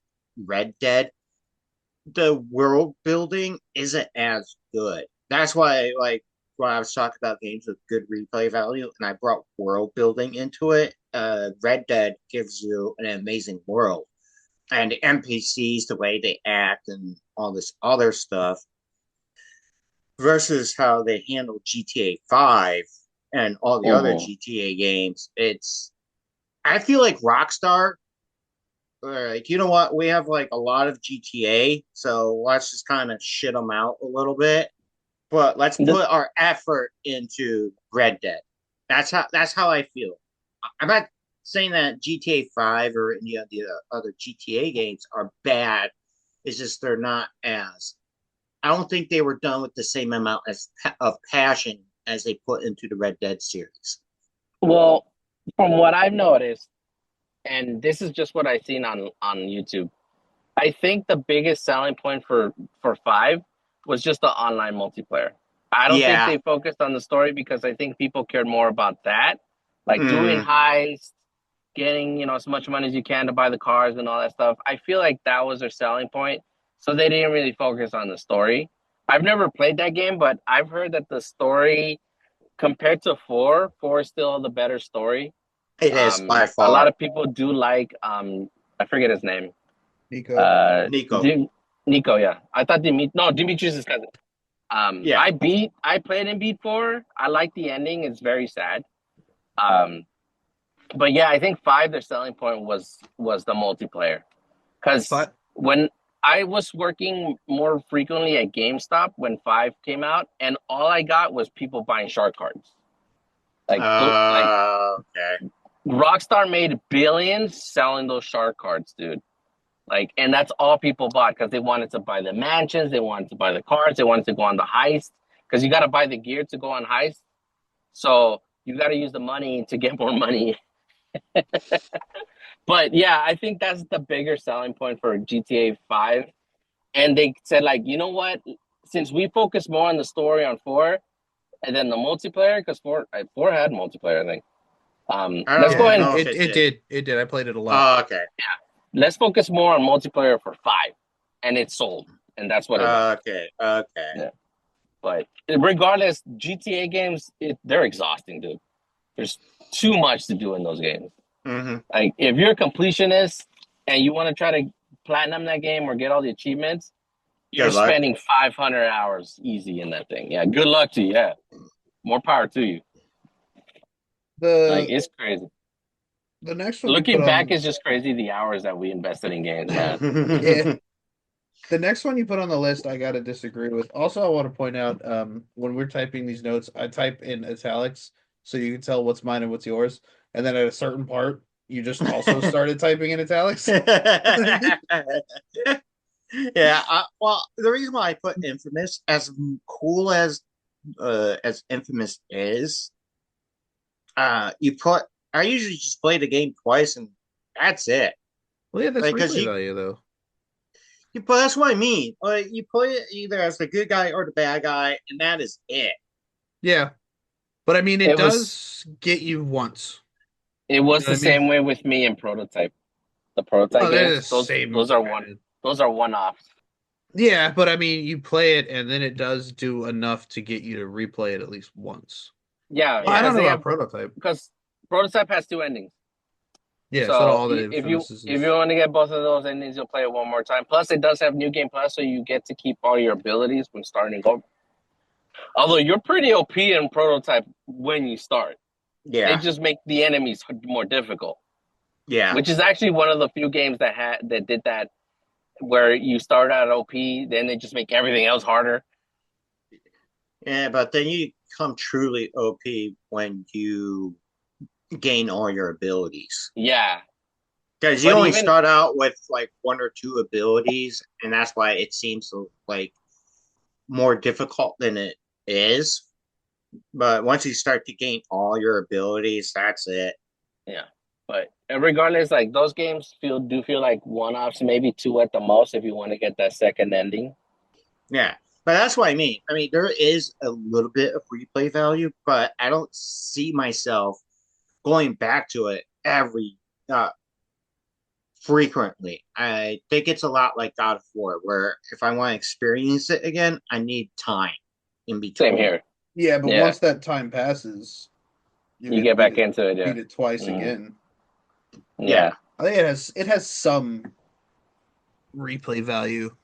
B: Red Dead, the world building isn't as good. That's why, like, when I was talking about games with good replay value, and I brought world building into it, Red Dead gives you an amazing world, and the NPCs, the way they act, and all this other stuff, versus how they handle GTA 5 and all the other
C: Mm-hmm.
B: GTA games. I feel like Rockstar, like, you know what? We have like a lot of GTA, so let's just kind of shit them out a little bit, but let's put our effort into Red Dead. That's how I feel. I'm not saying that GTA 5 or any of the other GTA games are bad. It's just they're not as. I don't think they were done with the same amount of passion as they put into the Red Dead series.
C: Well, from what I've noticed, and this is just what I've seen on YouTube, I think the biggest selling point for five was just the online multiplayer. I don't think
B: Yeah.
C: they focused on the story because I think people cared more about that, like doing
B: Mm.
C: heists, getting as much money as you can to buy the cars and all that stuff. I feel like that was their selling point, so they didn't really focus on the story. I've never played that game, but I've heard that the story compared to four is still the better story.
B: It is by
C: A lot
B: far.
C: of people do like I forget his name.
A: Nico.
C: Uh,
B: Nico.
C: Dim- Nico, yeah. I thought Dimitri's his cousin.
B: Yeah.
C: I played and beat four. I like the ending. It's very sad. Um, but yeah, I think five, their selling point was the multiplayer. Because
A: But
C: when I was working more frequently at GameStop when five came out, and all I got was people buying shark cards. Like
B: Okay.
C: Rockstar made billions selling those shark cards, dude. Like, and that's all people bought because they wanted to buy the mansions, they wanted to buy the cars, they wanted to go on the heist because you got to buy the gear to go on heist. So you got to use the money to get more money. But yeah, I think that's the bigger selling point for GTA 5. And they said, like, you know what? Since we focus more on the story on four and then the multiplayer, because four had multiplayer, I think.
B: I
C: Let's go
B: don't
A: yeah,
C: ahead and
B: know if
A: it
B: it
A: it
B: did.
A: did. It did. I played it a lot.
B: Okay.
C: let's focus more on multiplayer for five, and it sold, and that's what it was.
B: Okay. Okay.
C: Yeah. But regardless, GTA games they're exhausting, dude. There's too much to do in those games.
B: hmm
C: Like if you're a completionist and you want to try to platinum that game or get all the achievements, you're
B: Good luck.
C: spending 500 hours easy in that thing. Yeah, good luck to you. Yeah, more power to you. Like
A: The
C: it's crazy.
A: the next one you put
C: Looking back
A: on,
C: is just crazy. The hours that we invested in games, man.
A: yeah, the next one you put on the list, I gotta disagree with. Also, I want to point out, when we're typing these notes, I type in italics so you can tell what's mine and what's yours. And then at a certain part, you just also started typing in italics.
B: Yeah, well, the reason why I put Infamous, as cool as Infamous is, you put I usually just play the game twice and that's it.
A: Well, yeah, that's
B: Like, cause
A: replay value though.
B: But that's what I mean. Like you play it either as the good guy or the bad guy, and that is it.
A: Yeah, but I mean, it
C: It was
A: does get you once.
C: it
A: You
C: was
A: know what
C: the
A: I mean?
C: same way with me in Prototype. The
A: Oh,
C: Prototype
A: they're the
C: games,
A: same. Granted.
C: those are one offs.
A: Yeah, but I mean, you play it, and then it does do enough to get you to replay it at least once.
C: Yeah,
A: Well, I
B: Yeah,
A: don't
C: because
A: know
C: they
A: about
C: have
A: Prototype.
C: because Prototype has two endings.
A: Yeah, so
C: So
A: all the
C: if
A: influences
C: you
A: is
C: want to get both of those endings, you'll play it one more time. Plus, it does have New Game Plus, so you get to keep all your abilities when starting over. Although you're pretty OP in Prototype when you start, they
B: yeah,
C: just make the enemies more difficult,
B: yeah,
C: which is actually one of the few games that did that, where you start out OP, then they just make everything else harder.
B: yeah. But then you become truly OP when you gain all your abilities.
C: Yeah,
B: Because you
C: but
B: only
C: even
B: start out with like one or two abilities, and that's why it seems so, like more difficult than it is. But once you start to gain all your abilities, that's it.
C: yeah, but regardless, like those games feel like one offs, maybe two at the most if you want to get that second ending.
B: Yeah. But that's what I mean. I mean, there is a little bit of replay value, but I don't see myself going back to it every uh, frequently. I think it's a lot like God of War, where if I want to experience it again, I need time in
C: Same
B: between.
C: here.
A: yeah, but
C: Yeah,
A: once that time passes, you're
C: you
A: gonna
C: get back into it. Yeah,
A: beat it twice
C: mm,
A: again.
B: Yeah.
C: yeah,
A: I think it has some replay value.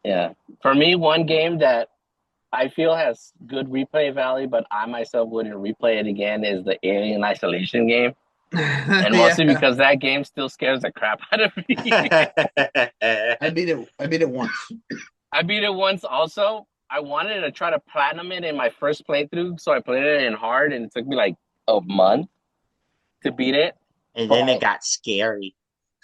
C: yeah. For me, one game that I feel has good replay value, but I myself wouldn't replay it again is the Alien Isolation game. And mostly
A: Yeah,
C: because that game still scares the crap out of me.
A: I beat it. I beat it once.
C: I beat it once also. I wanted to try to platinum it in my first playthrough, so I played it in hard, and it took me like a month to beat it.
B: And then it
C: But
B: got scary.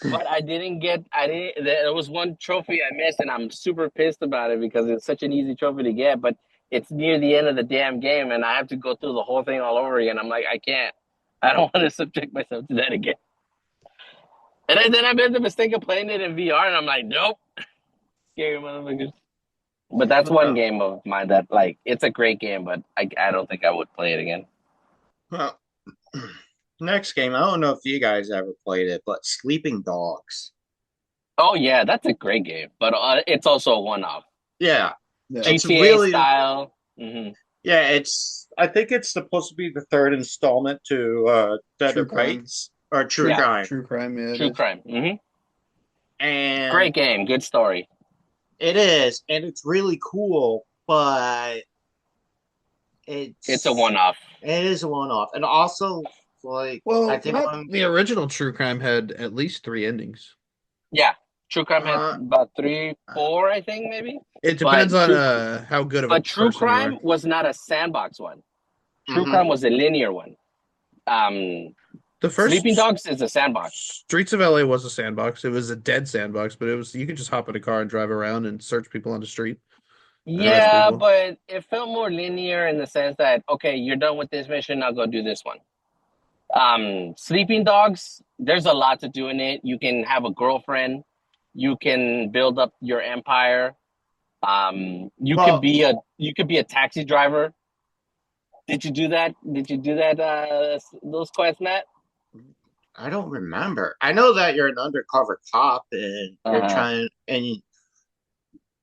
C: I didn't get. I didn't. There was one trophy I missed, and I'm super pissed about it because it's such an easy trophy to get. But it's near the end of the damn game, and I have to go through the whole thing all over again. I'm like, I can't. I don't want to subject myself to that again. Then I made the mistake of playing it in VR, and I'm like, nope, scary motherfuckers. But that's one
B: Well,
C: game of mine that like it's a great game, but I don't think I would play it again.
B: well, next game, I don't know if you guys ever played it, but Sleeping Dogs.
C: Oh yeah, that's a great game, but it's also a one-off.
B: Yeah,
A: Yeah,
B: it's
C: GTA
B: really
C: style. Hmm.
B: yeah. It's I think it's supposed to be the third installment to Dead
A: true
B: of
A: crime.
B: Rights or True
C: Yeah,
B: Crime,
A: True crime. Yeah, it
C: true
A: is.
C: crime.
B: and
C: Great game, good story.
B: it is, and it's really cool, but
C: It's a
B: it's
C: one-off.
B: it is a one off, and also like I
A: Well,
B: think
A: not
B: one
A: the original True Crime had at least three endings.
C: Yeah, true crime had
B: uh
C: about three, four, I think maybe.
A: It depends
C: But
A: on
C: true,
A: how good of a
C: but true
A: person you
C: crime
A: are.
C: was not a sandbox one. True
B: mhm.
C: crime was a linear one. Um,
A: The
C: Sleeping
A: first
C: Dogs is a sandbox.
A: Streets of LA was a sandbox. It was a dead sandbox, but it was you could just hop in a car and drive around and search people on the street and arrest
C: Yeah,
A: people.
C: but it felt more linear in the sense that okay, you're done with this mission, now go do this one. Sleeping Dogs, there's a lot to do in it. You can have a girlfriend, you can build up your empire.
B: Well,
C: You could be a taxi driver. Did you do that? Did you do that? Those quests, Matt?
B: I don't remember. I know that you're an undercover cop and
C: Uh
B: you're
C: huh.
B: trying and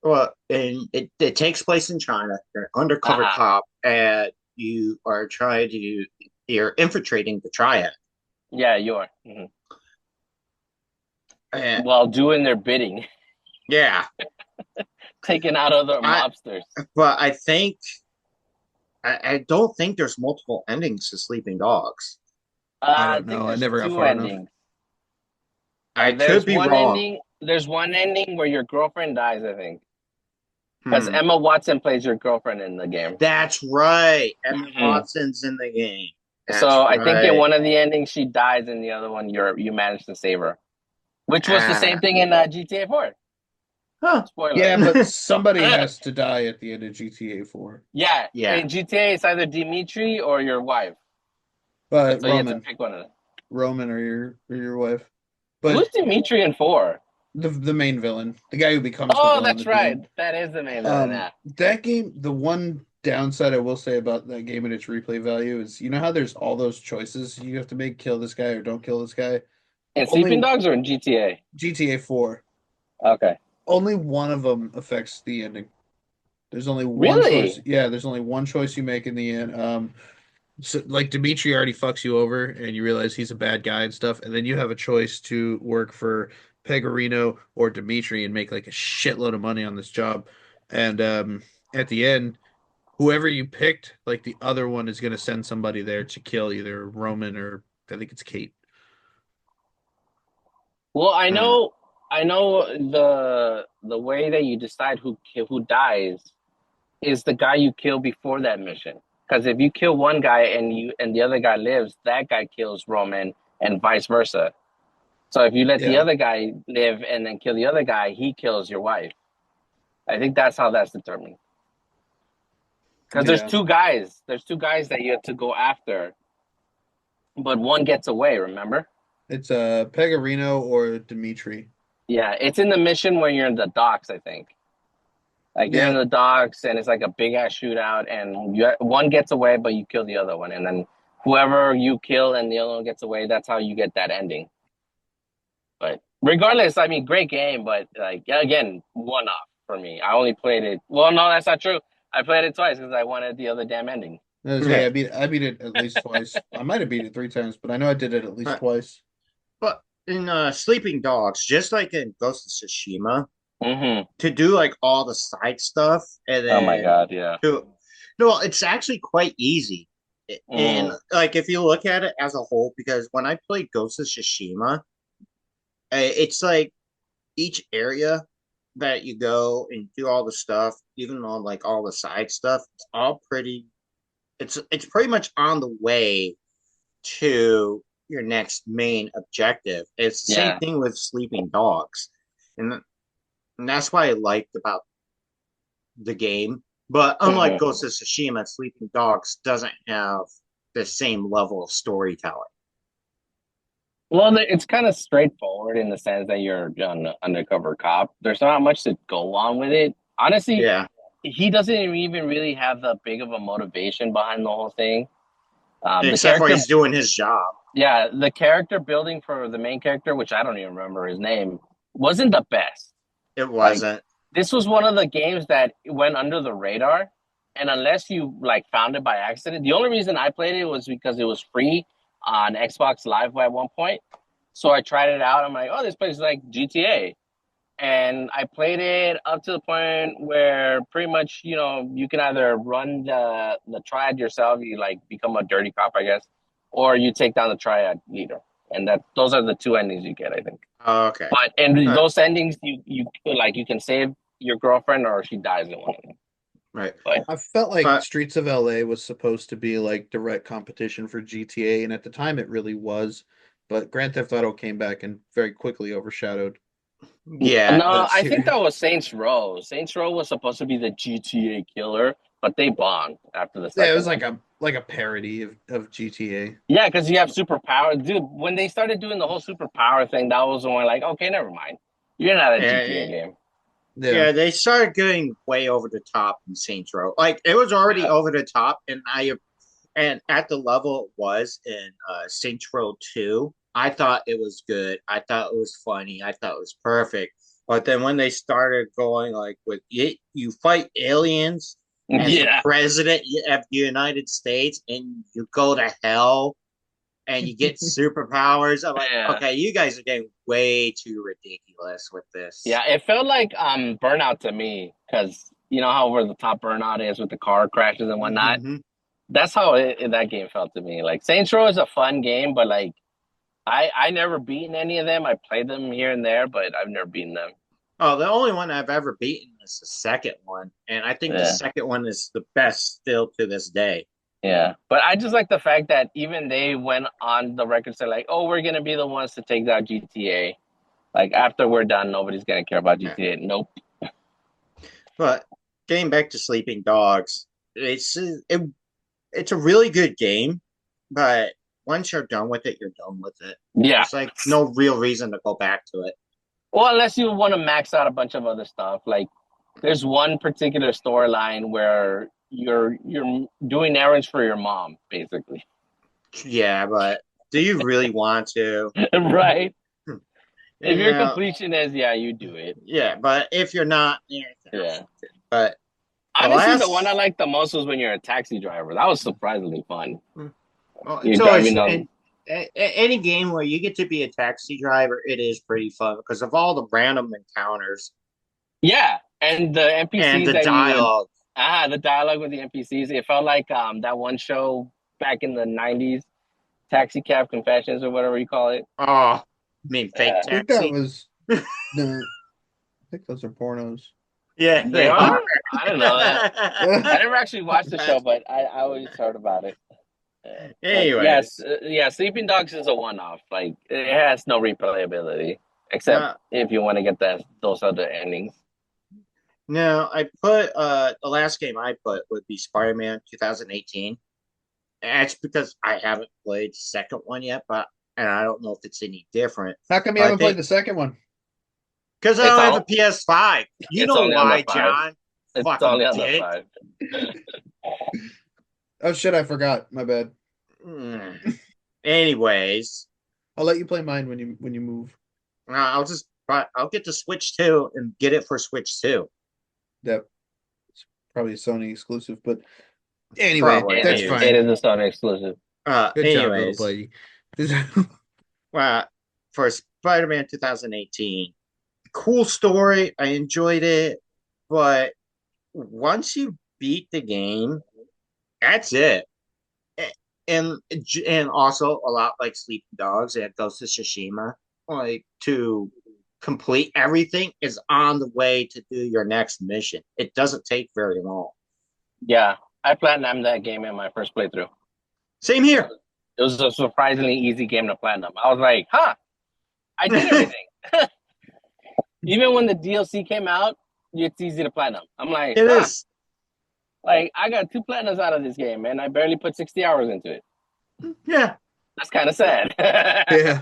B: well and it takes place in China. You're an
C: Uh
B: undercover
C: huh.
B: cop and you are trying to you're infiltrating the triad.
C: Yeah, you are. Mhm.
B: And
C: While doing their bidding,
B: yeah,
C: taking out other
B: I
C: mobsters.
B: but I think I don't think there's multiple endings to Sleeping Dogs.
A: I
C: I
A: don't
C: think
A: know. I
C: there's
A: never got
C: two
A: far enough.
C: endings.
B: I could be wrong.
C: There's one ending where your girlfriend dies, I think. Because
B: Hmm.
C: Emma Watson plays your girlfriend in the game.
B: That's right. Emma
C: Hmm.
B: Watson's in the game. That's
C: So I think in
B: right.
C: one of the endings she dies, in the other one you manage to save her, which was the same
B: Ah,
C: thing in GTA 4.
B: huh.
C: Spoiler.
A: Yeah, but somebody has to die at the end of GTA 4.
C: Yeah,
B: Yeah.
C: in GTA it's either Dimitri or your wife,
A: But
C: so you have to pick one of them.
A: Roman or your wife. But
C: Who's Dimitri in 4?
A: the main villain, the guy who becomes the
C: Oh,
A: villain
C: that's
A: at the
C: right.
A: end.
C: That is the main villain. Yeah.
A: That game, the one downside I will say about that game and its replay value is, you know how there's all those choices you have to make, kill this guy or don't kill this guy.
C: In Sleeping
A: Only
C: Dogs or in GTA?
A: GTA 4,
C: Okay.
A: only one of them affects the ending. There's only one choice.
C: Really?
A: Yeah, there's only one choice you make in the end. So like Dimitri already fucks you over, and you realize he's a bad guy and stuff, and then you have a choice to work for Pegorino or Dimitri and make like a shitload of money on this job. And at the end, whoever you picked, like the other one is going to send somebody there to kill either Roman or I think it's Kate.
C: Well,
B: Mm.
C: I know the way that you decide who dies is the guy you kill before that mission. Because if you kill one guy and the other guy lives, that guy kills Roman and vice versa. So if you let the
A: Yeah,
C: other guy live and then kill the other guy, he kills your wife. I think that's how that's determined. Because there's
A: yeah.
C: two guys. There's two guys that you have to go after, but one gets away. Remember?
A: It's Pegorino or Dimitri.
C: Yeah, it's in the mission where you're in the docks. I think. Like you're in
A: Yeah,
C: the docks and it's like a big ass shootout, and one gets away, but you kill the other one, and then whoever you kill and the other one gets away, that's how you get that ending. But regardless, I mean, great game, but like again, one off for me. I only played it. Well, no, that's not true. I played it twice because I wanted the other damn ending.
A: I was say
B: Yeah.
A: I beat it at least twice. I might have beat it three times, but I know I did it at least
B: But,
A: twice.
B: but in Sleeping Dogs, just like in Ghost of Tsushima,
C: Mm-hmm.
B: to do like all the side stuff and
C: Oh my
B: then
C: god, yeah.
B: to no, it's actually quite easy. And
C: Mm,
B: like if you look at it as a whole, because when I played Ghost of Tsushima, it's like each area that you go and do all the stuff, even on like all the side stuff, it's all pretty. It's pretty much on the way to your next main objective. It's the same
C: yeah.
B: thing with Sleeping Dogs, and and that's what I liked about the game. But unlike
C: Mm-hmm.
B: Ghost of Tsushima, Sleeping Dogs doesn't have the same level of storytelling.
C: Well, it's kind of straightforward in the sense that you're an undercover cop. There's not much to go on with it. Honestly,
B: Yeah,
C: he doesn't even really have that big of a motivation behind the whole thing. The
B: except for
C: character,
B: he's doing his job.
C: yeah, the character building for the main character, which I don't even remember his name, wasn't the best.
B: It
C: Like,
B: wasn't.
C: this was one of the games that went under the radar, and unless you like found it by accident, the only reason I played it was because it was free on Xbox Live at one point. So I tried it out. I'm like, oh, this place is like GTA. And I played it up to the point where pretty much, you can either run the triad yourself, you like become a dirty cop, I guess, or you take down the triad leader. And those are the two endings you get, I think.
B: Oh, okay.
C: But in
B: Right.
C: those endings, you can save your girlfriend or she dies in one of them.
B: Right.
C: But
A: I felt like
B: But
A: Streets of LA was supposed to be like direct competition for GTA, and at the time it really was. But Grand Theft Auto came back and very quickly overshadowed
B: yeah,
C: no,
A: that
C: I think
A: series.
C: that was Saints Row. Saints Row was supposed to be the GTA killer, but they bombed after the
A: Yeah, it
C: second
A: was
C: one.
A: like a parody of GTA.
C: Yeah, because you have superpower. Dude, when they started doing the whole superpower thing, that was when like, okay, never mind. You're not a GTA
B: yeah,
C: game.
A: Yeah.
B: yeah. They started going way over the top in Saints Row. Like it was already
C: Yeah.
B: over the top, and at the level it was in Saints Row 2, I thought it was good. I thought it was funny. I thought it was perfect. But then when they started going like with it, you fight aliens as the
C: Yeah.
B: president of the United States and you go to hell and you get superpowers. I'm like,
C: Yeah.
B: okay, you guys are getting way too ridiculous with this.
C: Yeah. It felt like Burnout to me, because you know how over the top Burnout is with the car crashes and whatnot.
B: Mm-hmm.
C: That's how that game felt to me. Like Saints Row is a fun game, but like I never beaten any of them. I played them here and there, but I've never beaten them.
B: Oh, the only one I've ever beaten is the second one, and I think the
C: Yeah.
B: second one is the best still to this day.
C: Yeah, but I just like the fact that even they went on the record saying like, "Oh, we're gonna be the ones to take down GTA." Like after we're done, nobody's gonna care about
B: Yeah.
C: GTA. Nope.
B: But getting back to Sleeping Dogs, it's a really good game, but once you're done with it, you're done with it.
C: Yeah,
B: There's like no real reason to go back to it.
C: Well, unless you want to max out a bunch of other stuff, like there's one particular storyline where you're doing errands for your mom, basically.
B: Yeah, but do you really want to?
C: Right? If
B: You
C: you're a
B: know,
C: completionist, yeah, you do it.
B: yeah, but if you're not, yeah, you don't
C: Yeah.
B: have to. But the
C: Honestly, the one I
B: last,
C: liked the most was when you're a taxi driver. That was surprisingly fun.
B: well,
C: You're
B: it's
C: driving
B: always
C: on.
B: in any game where you get to be a taxi driver, it is pretty fun because of all the random encounters
C: Yeah, and the
B: and
C: NPCs
B: the
C: that you would
B: dialogue.
C: the dialogue with the NPCs. It felt like that one show back in the '90s, Taxi Cab Confessions or whatever you call it.
B: Oh, I mean, fake
C: Yeah,
A: I think that
B: taxi.
A: was no. I think those are pornos.
B: Yeah,
C: they
B: they
C: are.
B: are.
C: I didn't know that. I never actually watched the show, but I always heard about it. But yes,
B: Anyways,
C: yeah, Sleeping Dogs is a one-off. Like it has no replayability except
B: now
C: if you want to get that those other endings.
B: now I put the last game I put would be Spider-Man 2018. That's because I haven't played the second one yet, but and I don't know if it's any different.
A: How come you
B: But I
A: haven't played
B: think
A: the second one?
B: because I
C: It's
B: don't have a
C: all.
B: PS5. You
C: It's
B: know
C: only on the
B: why,
C: five.
B: John?
C: It's
B: Fucking
C: only on the
B: dick.
C: five.
A: Oh shit, I forgot. My bad.
B: Mm. Anyways,
A: I'll let you play mine when you move.
B: I'll get the Switch 2 and get it for Switch 2.
A: That it's probably a Sony exclusive, but anyway,
B: Probably.
A: that's
C: It
A: fine.
C: is a Sony exclusive.
A: Good job, little
B: Anyways,
A: buddy.
B: well, for Spider-Man 2018, cool story. I enjoyed it, but once you beat the game, that's it. And and also a lot like Sleeping Dogs and Ghost of Tsushima, like to complete everything is on the way to do your next mission. It doesn't take very long.
C: Yeah, I platinum that game in my first playthrough.
B: Same here.
C: It was a surprisingly easy game to platinum. I was like, huh, I did everything. Even when the DLC came out, it's easy to platinum. I'm like,
B: It
C: huh,
B: is.
C: like I got two platinums out of this game, man. I barely put 60 hours into it.
B: Yeah.
C: That's kind of sad.
A: Yeah.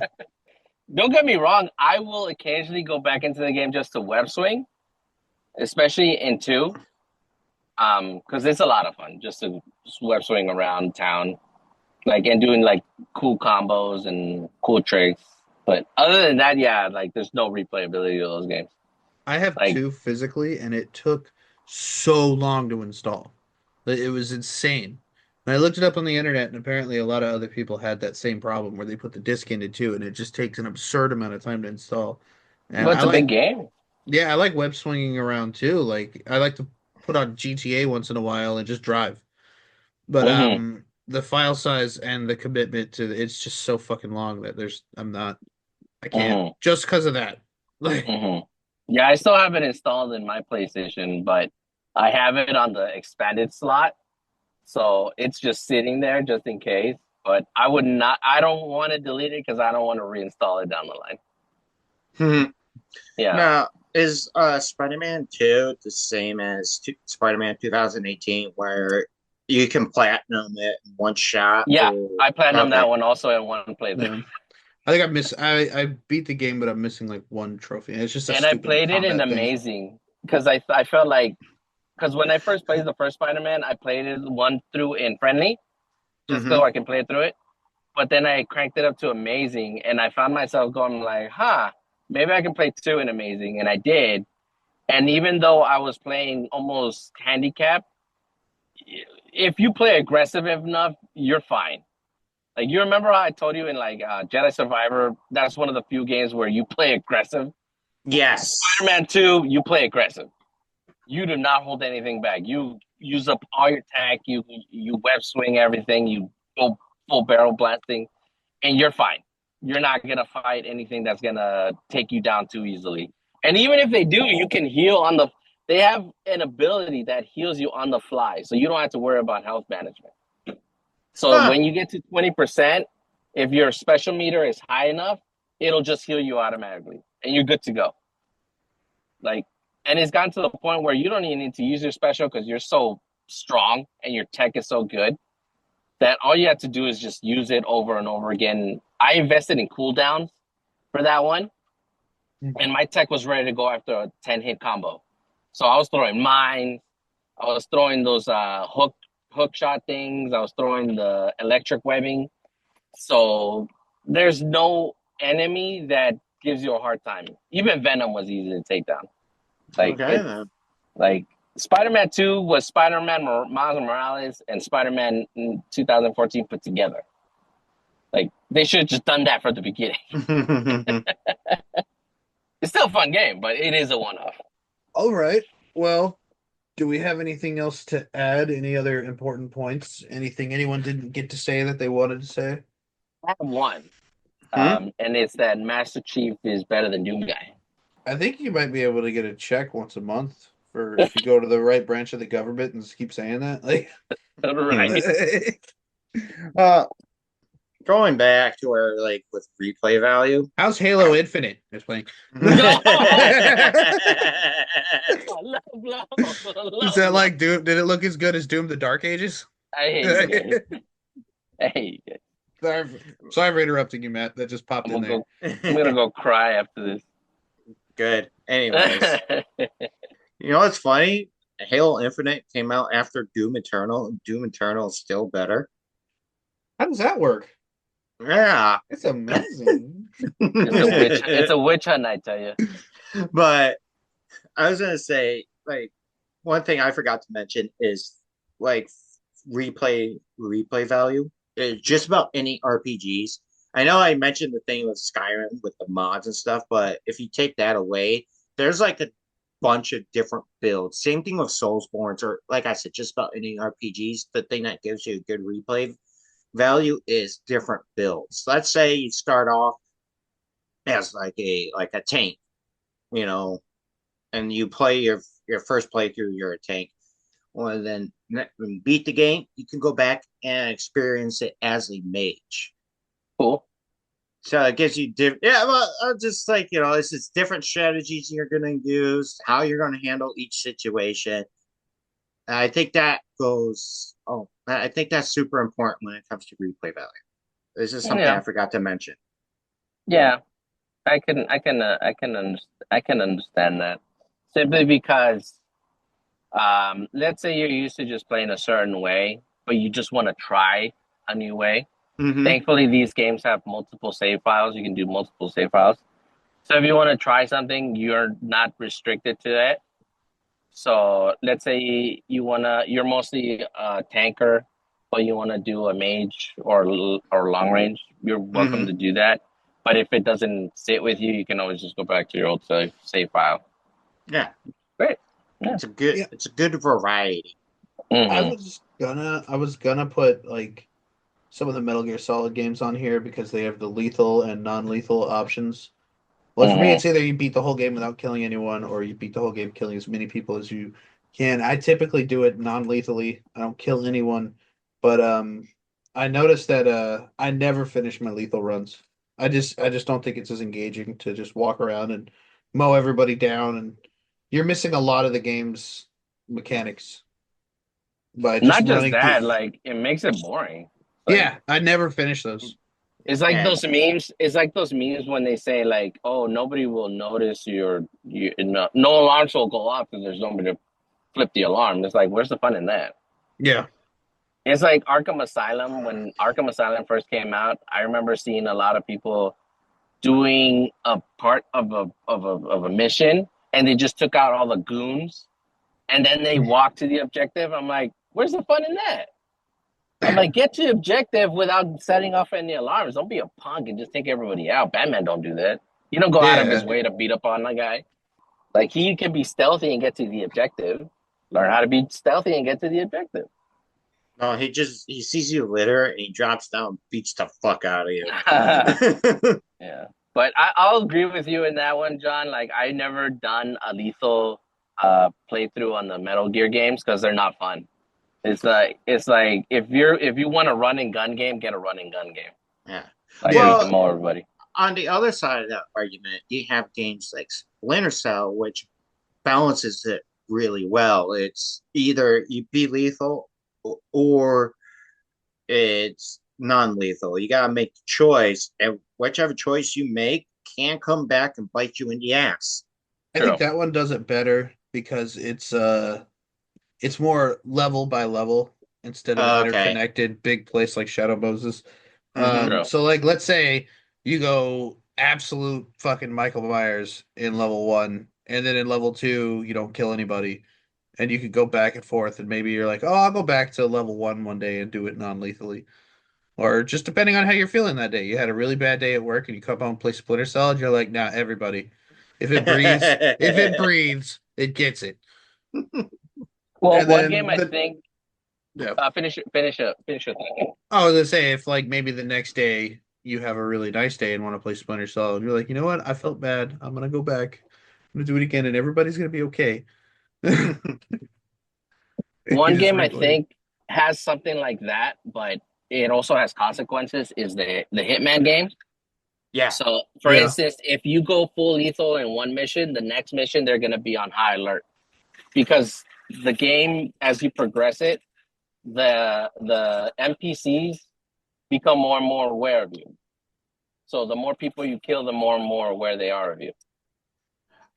C: Don't get me wrong, I will occasionally go back into the game just to web swing, especially in two, because it's a lot of fun just to web swing around town, like and doing like cool combos and cool tricks. But other than that, yeah, like there's no replayability to those games.
A: I have
C: Like,
A: two physically, and it took so long to install. It was insane. And I looked it up on the internet, and apparently a lot of other people had that same problem where they put the disc into two, and it just takes an absurd amount of time to install. And
C: but it's a big game.
A: yeah, I like web swinging around too. Like I like to put on GTA once in a while and just drive. But
C: Hmm.
A: the file size and the commitment to it's just so fucking long that I can't
C: Hmm.
A: just because of that. Like
C: Hmm. Yeah, I still have it installed in my PlayStation, but I have it on the expanded slot, so it's just sitting there just in case. But I would not. I don't want to delete it because I don't want to reinstall it down the line. Yeah,
B: Now, is Spider-Man 2 the same as Spider-Man 2018 where you can platinum it in one shot
C: yeah.
B: or
C: I platinum
B: okay.
C: that one also in one playthrough,
A: yeah. I think I beat the game, but I'm missing like one trophy. And it's just a
C: and I
A: stupid
C: played it in
A: combat thing.
C: amazing because I felt like because when I first played the first Spider-Man, I played it one through in friendly just
B: Mm-hmm.
C: so I can play through it. But then I cranked it up to amazing, and I found myself going like, "Huh, maybe I can play two in amazing," and I did. And even though I was playing almost handicap, if you play aggressive enough, you're fine. Like you remember how I told you in like Jedi Survivor, that's one of the few games where you play aggressive.
B: Yes.
C: Spider-Man 2, you play aggressive. You do not hold anything back. You use up all your tack. You web swing everything. You go full barrel blasting, and you're fine. You're not gonna fight anything that's gonna take you down too easily. And even if they do, you can heal on the. They have an ability that heals you on the fly, so you don't have to worry about health management. So
B: Huh.
C: when you get to 20%, if your special meter is high enough, it'll just heal you automatically, and you're good to go. Like, and it's gotten to the point where you don't even need to use your special because you're so strong and your tech is so good that all you have to do is just use it over and over again. I invested in cooldowns for that one, and my tech was ready to go after a 10-hit combo. So I was throwing mines. I was throwing those hook shot things. I was throwing the electric webbing. So there's no enemy that gives you a hard time. Even Venom was easy to take down. Like
B: Okay
C: it's
B: then.
C: like Spider-Man 2 was Spider-Man Miles Morales and Spider-Man 2014 put together. Like they should have just done that from the beginning. It's still a fun game, but it is a one-off.
A: All right. Well, do we have anything else to add? Any other important points? Anything anyone didn't get to say that they wanted to say?
C: I have one,
B: Hmm?
C: and it's that Master Chief is better than Doom Guy.
A: I think you might be able to get a check once a month for if you go to the right branch of the government and just keep saying that. Like,
C: Right.
B: uh, Going back to where like with replay value.
A: how's Halo Infinite? Just playing.
C: No! Love,
A: Is
C: love,
A: that
C: love.
A: like Doom? Did it look as good as Doom: The Dark Ages?
C: I hate you
A: sorry,
C: guys. I hate you guys.
A: sorry for interrupting you, Matt. That just popped
C: I'm
A: in
C: gonna
A: there.
C: go. I'm gonna go cry after
B: Good. Anyways,
C: this.
B: you know what's funny? Halo Infinite came out after Doom Eternal. Doom Eternal is still better.
A: How does that work?
B: Yeah.
A: It's amazing.
C: It's a witch. It's a witch hunt, I tell you.
B: But I was gonna say, like, one thing I forgot to mention is like replay value. It's just about any RPGs. I know I mentioned the thing with Skyrim with the mods and stuff, but if you take that away, there's like a bunch of different builds. Same thing with Soulsborns, or like I said, just about any RPGs. The thing that gives you a good replay value is different builds. Let's say you start off as like a tank, you know, and you play your first playthrough, you're a tank. Well, then when you beat the game, you can go back and experience it as a mage.
C: Cool.
B: So it gives you different, yeah. Well, just like this is different strategies you're going to use, how you're going to handle each situation. And I think that goes. Oh, I think that's super important when it comes to replay value. This is something
C: Yeah.
B: I forgot to mention.
C: Yeah. I can understand that. Simply because, let's say you're used to just playing a certain way, but you just want to try a new way.
B: Mm-hmm.
C: Thankfully, these games have multiple save files. You can do multiple save files. So if you want to try something, you're not restricted to that. So let's say you're mostly a tanker, but you want to do a mage or long range. You're welcome
B: Mm-hmm.
C: to do that. But if it doesn't sit with you, you can always just go back to your old save file.
B: Yeah,
C: Great. Yeah.
A: Yeah,
B: it's a good variety.
C: Hmm.
A: I was gonna put like some of the Metal Gear Solid games on here because they have the lethal and non-lethal options. Well, for me,
C: Hmm.
A: it's either you beat the whole game without killing anyone, or you beat the whole game killing as many people as you can. I typically do it non-lethally. I don't kill anyone, but I noticed that I never finish my lethal runs. I just don't think it's as engaging to just walk around and mow everybody down, and you're missing a lot of the game's mechanics by just
C: Not just
A: running through.
C: that, like it makes it boring. Like
A: Yeah, I never finish those.
C: it's like
B: Yeah.
C: those memes. It's like those memes when they say like, "Oh, nobody will notice no alarms will go off because there's nobody to flip the alarm." It's like, where's the fun in that?
A: Yeah.
C: It's like Arkham Asylum. When Arkham Asylum first came out, I remember seeing a lot of people doing a part of a mission, and they just took out all the goons, and then they walked to the objective. I'm like, where's the fun in that? I'm like, get to the objective without setting off any alarms. Don't be a punk and just take everybody out. Batman don't do that. He don't go out of his
A: Yeah.
C: way to beat up on a guy. Like he can be stealthy and get to the objective. Learn how to be stealthy and get to the objective.
B: No, he sees you litter and he drops down, beats the fuck out of you.
C: Yeah, but I'll agree with you in that one, John. Like I never done a lethal playthrough on the Metal Gear games because they're not fun. It's like if you want a run and gun game, get a run and gun game.
B: Yeah.
C: Like you
A: Yeah.
C: can
B: Well,
C: mow everybody.
B: on the other side of that argument, you have games like Splinter Cell, which balances it really well. It's either you be lethal or it's non-lethal. You gotta make the choice, and whichever choice you make can come back and bite you in the ass.
A: I
C: True.
A: think that one does it better because it's more level by level instead of an
B: Okay.
A: interconnected big place like Shadow Moses.
B: Hmm.
C: True.
A: So like let's say you go absolute fucking Michael Myers in level one, and then in level two you don't kill anybody, and you could go back and forth, and maybe you're like, oh, I'll go back to level one day and do it non-lethally. Or just depending on how you're feeling that day. You had a really bad day at work and you come home and play Splinter Cell, and you're like, nah, everybody. If it breathes, it gets it.
C: Well,
A: And
C: one game
A: then
C: I
A: the
C: think
A: yeah.
C: finish your thing.
A: I was gonna say if like maybe the next day you have a really nice day and want to play Splinter Cell, and you're like, you know what? I felt bad. I'm gonna go back. I'm gonna do it again, and everybody's gonna be okay. You
C: One
A: just
C: game I
A: replay it.
C: think has something like that, but it also has consequences. Is the Hitman game?
B: Yeah.
C: So, for
A: Yeah.
C: instance, if you go full lethal in one mission, the next mission they're going to be on high alert because the game, as you progress it, the NPCs become more and more aware of you. So the more people you kill, the more and more aware they are of you.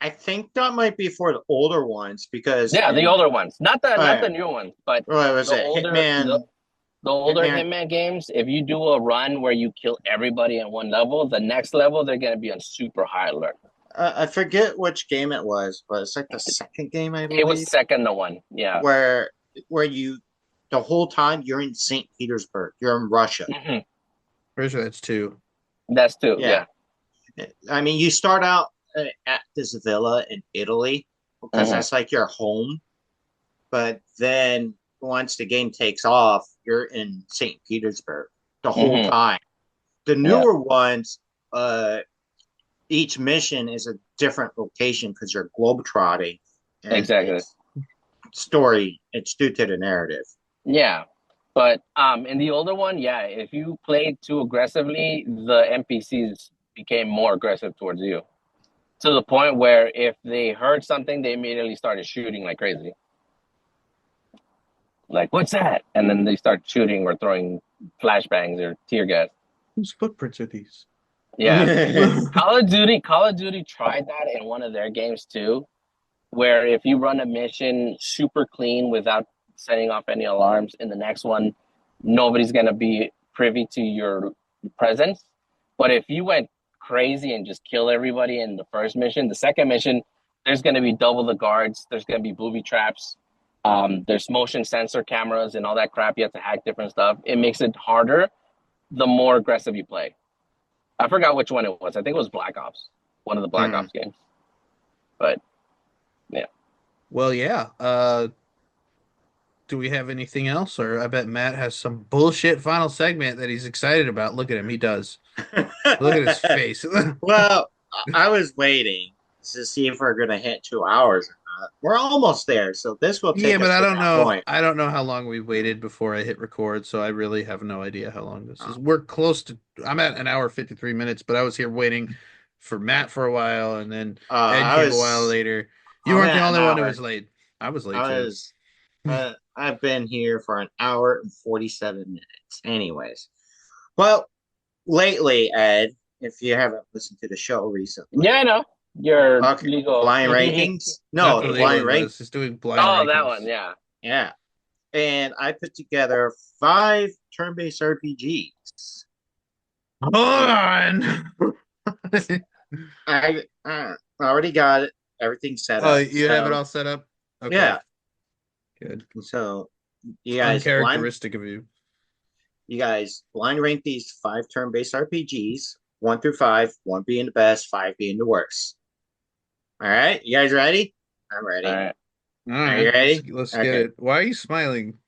B: I think that might be for the older ones because
C: Yeah, the
B: in
C: older ones, not
B: uh,
C: the new ones, but
B: what was
C: the
B: it?
C: older the older
B: Hitman.
C: Hitman games. If you do a run where you kill everybody in one level, the next level they're going to be on super high alert.
B: I forget which game it was, but it's like the second game, I
C: It was
B: believe,
C: second to one. Yeah.
B: where you the whole time you're in St. Petersburg, you're in Russia.
C: Hmm.
A: Pretty sure that's two.
C: That's two.
B: Yeah,
C: Yeah.
B: I mean, you start out at this villa in Italy because
C: Hmm.
B: that's like your home, but then once the game takes off, you're in St. Petersburg the whole
C: Hmm.
B: time. The
C: Yeah.
B: newer ones, each mission is a different location because you're globetrotting, and
C: Exactly.
B: it's story. It's due to the narrative.
C: Yeah. But in the older one, yeah, if you played too aggressively, the NPCs became more aggressive towards you to the point where if they heard something, they immediately started shooting like crazy. Like, what's that? And then they start shooting or throwing flashbangs or tear gas.
A: Whose footprints are these?
C: Yeah. Call of Duty tried that in one of their games too, where if you run a mission super clean without setting off any alarms, in the next one, nobody's gonna be privy to your presence. But if you went crazy and just kill everybody in the first mission, the second mission, there's gonna be double the guards. There's gonna be booby traps. There's motion sensor cameras and all that crap. You have to hack different stuff. It makes it harder the more aggressive you play. I forgot which one it was. I think it was Black Ops, one of the Black
B: Hmm.
C: Ops games. But yeah.
A: Well, yeah. Do we have anything else? Or I bet Matt has some bullshit final segment that he's excited about. Look at him. He does. Look at his face.
B: Well, I was waiting to see if we're going to hit 2 hours or not. We're almost there, so this will
A: Yeah,
B: take
A: but
B: us
A: I
B: to
A: don't
B: that
A: know.
B: point.
A: I don't know how long we waited before I hit record, so I really have no idea how long this is. We're close to. I'm at an hour 53 minutes, but I was here waiting for Matt for a while, and then Ed
B: I
A: came a while
B: was,
A: later. You
B: I'm
A: weren't the
B: at an
A: only one who
B: hour.
A: was late. I was late
B: I
A: too.
B: was, I've been here for an hour and 47 minutes. Anyways, well, lately, Ed, if you haven't listened to the show
C: Yeah,
B: recently,
C: I know. Your
B: okay,
C: legal.
B: blind
C: Oh,
B: rankings.
A: Not
B: No,
A: the
B: the
A: legal
B: blind
A: of
B: rank.
A: this. It's doing blind
C: that one.
A: rankings.
C: Yeah.
B: Yeah, and I put together 5 turn-based RPGs.
A: Hold on.
B: I already got it. Everything set
A: Oh,
B: up.
A: you have it
B: So
A: all set up? Okay,
B: yeah.
A: good.
B: So
A: It's
B: you guys blind
A: uncharacteristic of you.
B: you guys blind rank these 5 turn-based RPGs, 1 through 5, one being the best, five being the worst. All right, you guys ready? I'm
C: All
B: ready.
C: right.
A: All
B: Are you
A: right,
B: ready?
A: let's get
B: Okay.
A: it. Why are you smiling?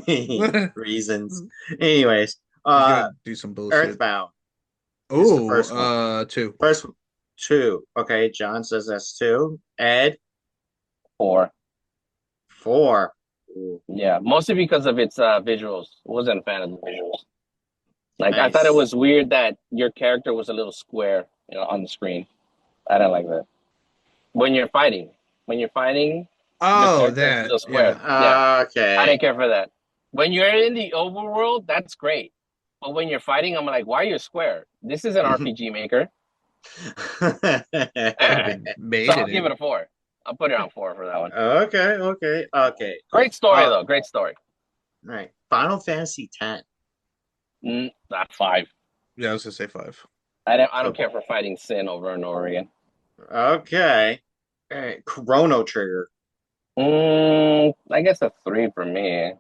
A: He's
B: Reasons. Anyways,
A: gonna do some bullshit.
B: Earthbound is the
A: Oh,
B: first one.
A: two.
B: First two. Okay, John says that's two. Ed,
C: 4.
B: 4. Ooh,
C: Yeah, mostly because of its visuals. Wasn't a fan of the visuals. Like I thought it
B: nice.
C: was weird that your character was a little square, on the screen. I don't like that. When you're fighting, when you're fighting, your
A: Oh,
C: character is a
A: that.
C: little square.
A: Yeah.
C: Yeah, I
B: Okay.
C: didn't care for that. When you're in the overworld, that's great. But when you're fighting, I'm like, why are you square? This is an RPG maker.
A: Could have been
C: So
A: made
C: I'll
A: in
C: give
A: it.
C: it a 4. I'll put it on 4 for that one.
B: Okay.
C: Great story
B: Uh,
C: though. Great story.
B: right. Final Fantasy X.
C: Not 5.
A: Yeah, I was gonna say five.
C: I don't
B: So,
C: care for fighting Sin over and over again.
B: okay. All right. Chrono Trigger.
C: I guess a 3 for me
A: I'm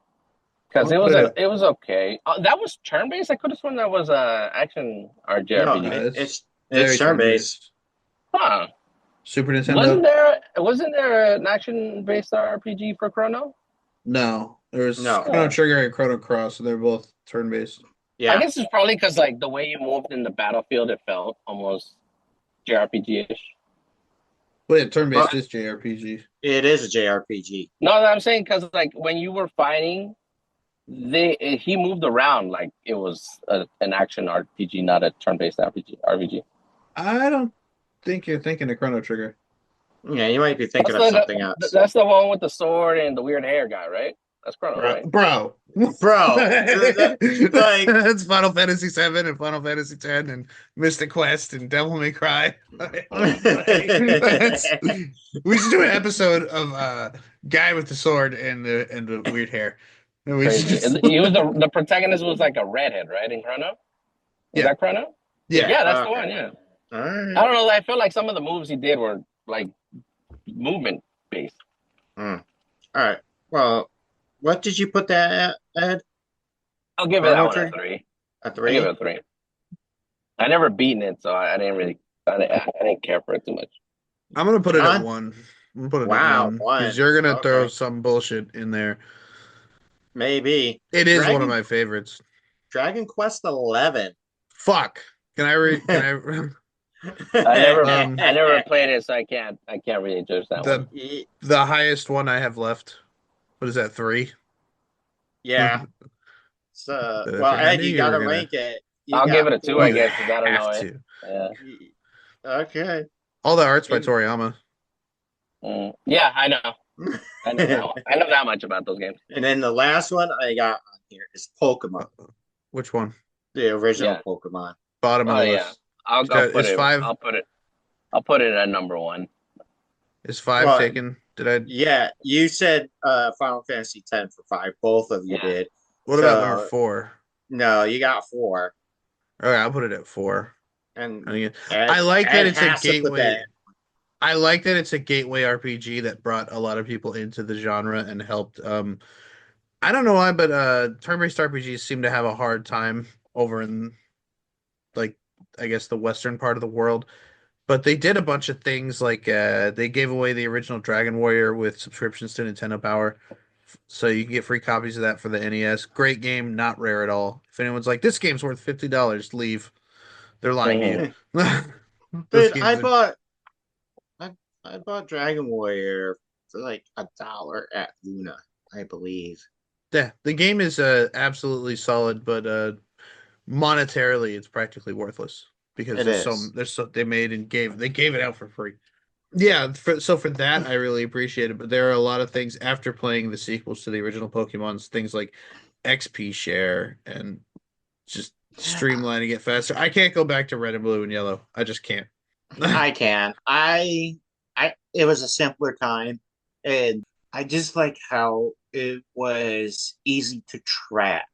C: because
A: gonna put it at
C: it was okay. That was turn based. I could have sworn that was a action or
B: No,
C: JRPG.
A: it's
B: it's
A: very
B: turn
A: turn
B: based.
A: based.
C: Huh?
A: Super Nintendo?
C: Wasn't there an action based RPG for Chrono?
A: No. There was
B: No.
A: Chrono
C: Huh.
A: Trigger and Chrono Cross, so they're both turn based.
C: I
B: Yeah.
C: guess it's probably because like the way you moved in the battlefield, it felt almost JRPG ish.
A: But yeah, turn based
B: But
A: is JRPG.
B: it is a JRPG.
C: No, I'm saying because like when you were fighting, he moved around like it was an action RPG, not a turn based RPG.
A: I don't think you're thinking of Chrono Trigger.
B: Yeah, you might be thinking of something else.
C: That's the one with the sword and the weird hair guy, right? That's Chrono,
A: Bro,
C: right?
A: bro.
B: Bro, like
A: That's Final Fantasy 7 and Final Fantasy 10 and Mystic Quest and Devil May Cry. That's, we should do an episode of guy with the sword and the weird hair. And we should
C: Crazy.
A: just
C: He was the protagonist was like a redhead, right? In Chrono, was
A: yeah,
C: that Chrono?
A: yeah.
C: Yeah, that's the
B: okay.
C: one. Yeah.
B: All
C: I
B: right.
C: don't know. I feel like some of the moves he did were like movement based.
B: Hmm. All right. Well, what did you put that at, Ed?
C: I'll give it that
B: Chrono
C: one a
B: Trigger?
C: 3.
B: A
C: I'll give it
B: three?
C: a 3. I never beaten it, so I didn't really, I didn't care for it too much.
A: I'm gonna put it at
B: John?
A: one. I'm gonna put it at
B: Wow,
A: one because
B: one.
A: you're gonna throw
B: Okay.
A: some bullshit in there.
B: Maybe.
A: It is one of
B: Dragon
A: my favorites.
B: Dragon Quest 11.
A: Fuck. Can I read? Can I?
C: I never played it, so I can't really judge that one.
A: The the highest one I have left. What is that? Three?
B: Yeah. So,
A: But
B: well,
A: I
B: Ed,
A: knew
B: you
A: you
B: got
A: were
B: to
A: gonna.
B: rank it. You
C: I'll give
B: got
C: it a 2, I
B: four.
A: You
C: guess, because I don't know
A: have
C: it.
A: to.
C: Yeah.
B: Okay.
A: All the art's by
B: In-
A: Toriyama.
C: Yeah, I know. I know that one. I know that much about those games.
B: And then the last one I got on here is Pokemon,
A: Which one?
B: the original
C: Yeah.
B: Pokemon.
A: Bottom of
C: Oh
A: the
C: yeah.
A: list. Is five
C: I'll put it at number 1.
A: is five
B: Well,
A: taken? Did I?
B: yeah, you said Final Fantasy X for five. Both of you
C: Yeah.
B: did.
A: What about number
B: So
A: four?
B: no, you got four.
A: Okay, I'll put it at four.
B: And
A: I mean,
B: Ed,
A: I like that
B: Ed
A: it's a
B: has to put
A: gateway.
B: that.
A: I like that it's a gateway RPG that brought a lot of people into the genre and helped. I don't know why, but turn-based RPGs seem to have a hard time over in like I guess the western part of the world. But they did a bunch of things like they gave away the original Dragon Warrior with subscriptions to Nintendo Power. So you can get free copies of that for the NES. Great game, not rare at all. If anyone's like, this game's worth $50, leave. They're lying to you.
B: Dude,
A: Those games are
B: I, I bought Dragon Warrior for like $1 at Luna, I believe.
A: yeah, the game is absolutely solid, but monetarily it's practically worthless because
B: It is.
A: there's so they made and gave it out for free. Yeah, so for that I really appreciate it, but there are a lot of things after playing the sequels to the original Pokemon's, things like XP share and just streamlining it faster. I can't go back to red and blue and yellow. I just can't.
B: I can. It was a simpler time, and I just like how it was easy to track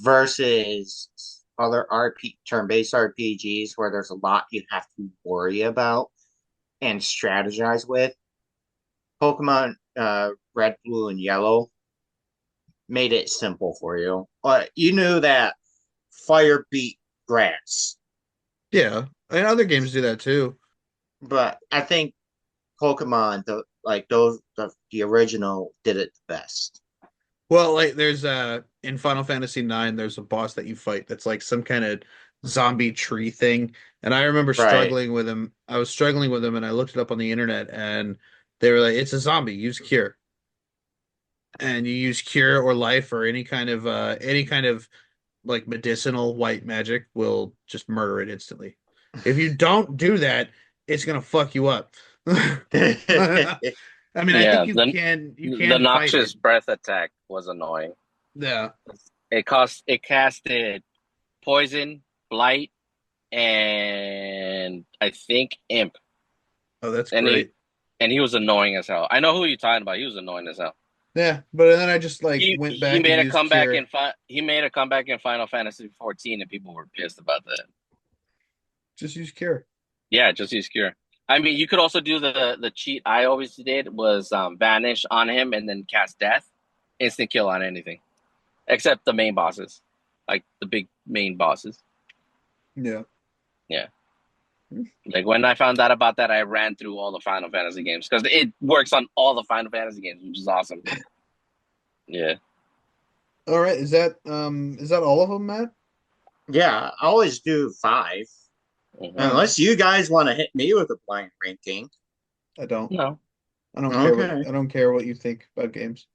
B: versus other turn-based RPGs where there's a lot you have to worry about and strategize with. Pokemon Red, Blue, and Yellow made it simple for you. You knew that fire beat grass,
A: Yeah, and other games do that too.
B: but I think Pokemon, the original, did it the best.
A: Well, like there's in Final Fantasy 9 there's a boss that you fight that's like some kind of zombie tree thing. And I remember
B: Right.
A: struggling with him. I was struggling with him and I looked it up on the internet and they were like, it's a zombie, use cure. And you use cure or life or any kind of like medicinal white magic will just murder it instantly. If you don't do that, it's gonna fuck you up. I mean, I think
C: Yeah,
A: you
C: the
A: can fight it.
C: noxious breath attack was annoying.
A: Yeah.
C: It casted poison, blight, and I think Imp,
A: Oh, that's
C: and he
A: great.
C: and he was annoying as hell. I know who you're talking about. He was annoying as hell.
A: Yeah, but then I just like went
C: He
A: back and
C: made a
A: used
C: comeback
A: Cure.
C: in he made a comeback in Final Fantasy 14, and people were pissed about that.
A: Just use Cure.
C: Yeah, just use Cure. I mean, you could also do the cheat I always did was vanish on him and then cast death, instant kill on anything except the main bosses, like the big main bosses.
A: Yeah.
C: Yeah. Like when I found out about that, I ran through all the Final Fantasy games because it works on all the Final Fantasy games, which is awesome. Yeah.
A: All right. Is that all of them, Matt?
B: Yeah, I always do 5.
A: All
C: Hmm.
A: right.
B: Unless you guys want to hit me with a blind ranking.
A: I don't.
C: No.
B: Okay.
A: I don't care what you think about games.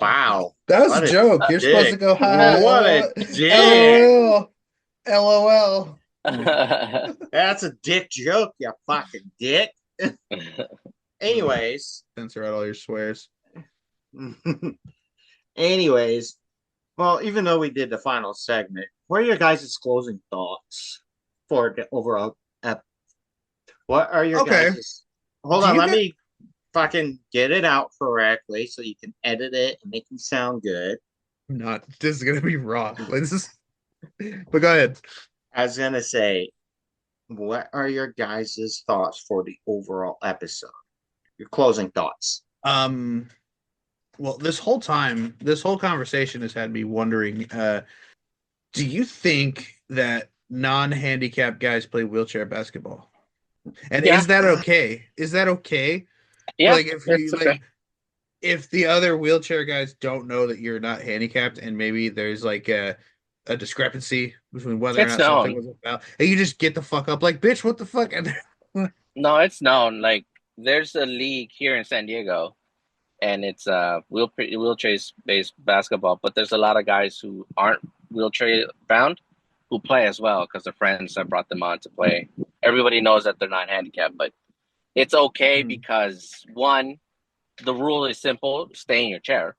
B: Wow.
A: That was a
B: What a
A: joke.
C: Uh,
A: You're supposed to
B: dick.
A: go, haha,
B: What a dick.
A: LOL, LOL.
B: That's a dick joke, you fucking dick. Anyways.
A: Censor out all your swears.
B: Anyways. Well, even though we did the final segment, what are your guys' closing thoughts for the overall what are your
A: Okay.
B: guys' hold
A: Do
B: on,
A: you
B: let
A: get
B: me fucking get it out correctly so you can edit it and make me sound good.
A: not this is gonna be raw. Like, this is but go ahead.
B: I was gonna say, what are your guys' thoughts for the overall episode? Your closing thoughts.
A: Um well this whole conversation has had me wondering, do you think that non-handicapped guys play wheelchair basketball? And
C: Yeah.
A: is that okay? Is that okay?
C: Yeah.
A: Like if you
C: It's okay.
A: like if the other wheelchair guys don't know that you're not handicapped and maybe there's like a discrepancy between whether or
C: It's
A: not something
C: known.
A: was about, and you just get the fuck up like, bitch, what the fuck? And
C: No, it's known. Like there's a league here in San Diego, and it's wheelchair based basketball. But there's a lot of guys who aren't wheelchair bound who play as well because their friends have brought them on to play. Everybody knows that they're not handicapped, but it's okay because one, the rule is simple: stay in your chair.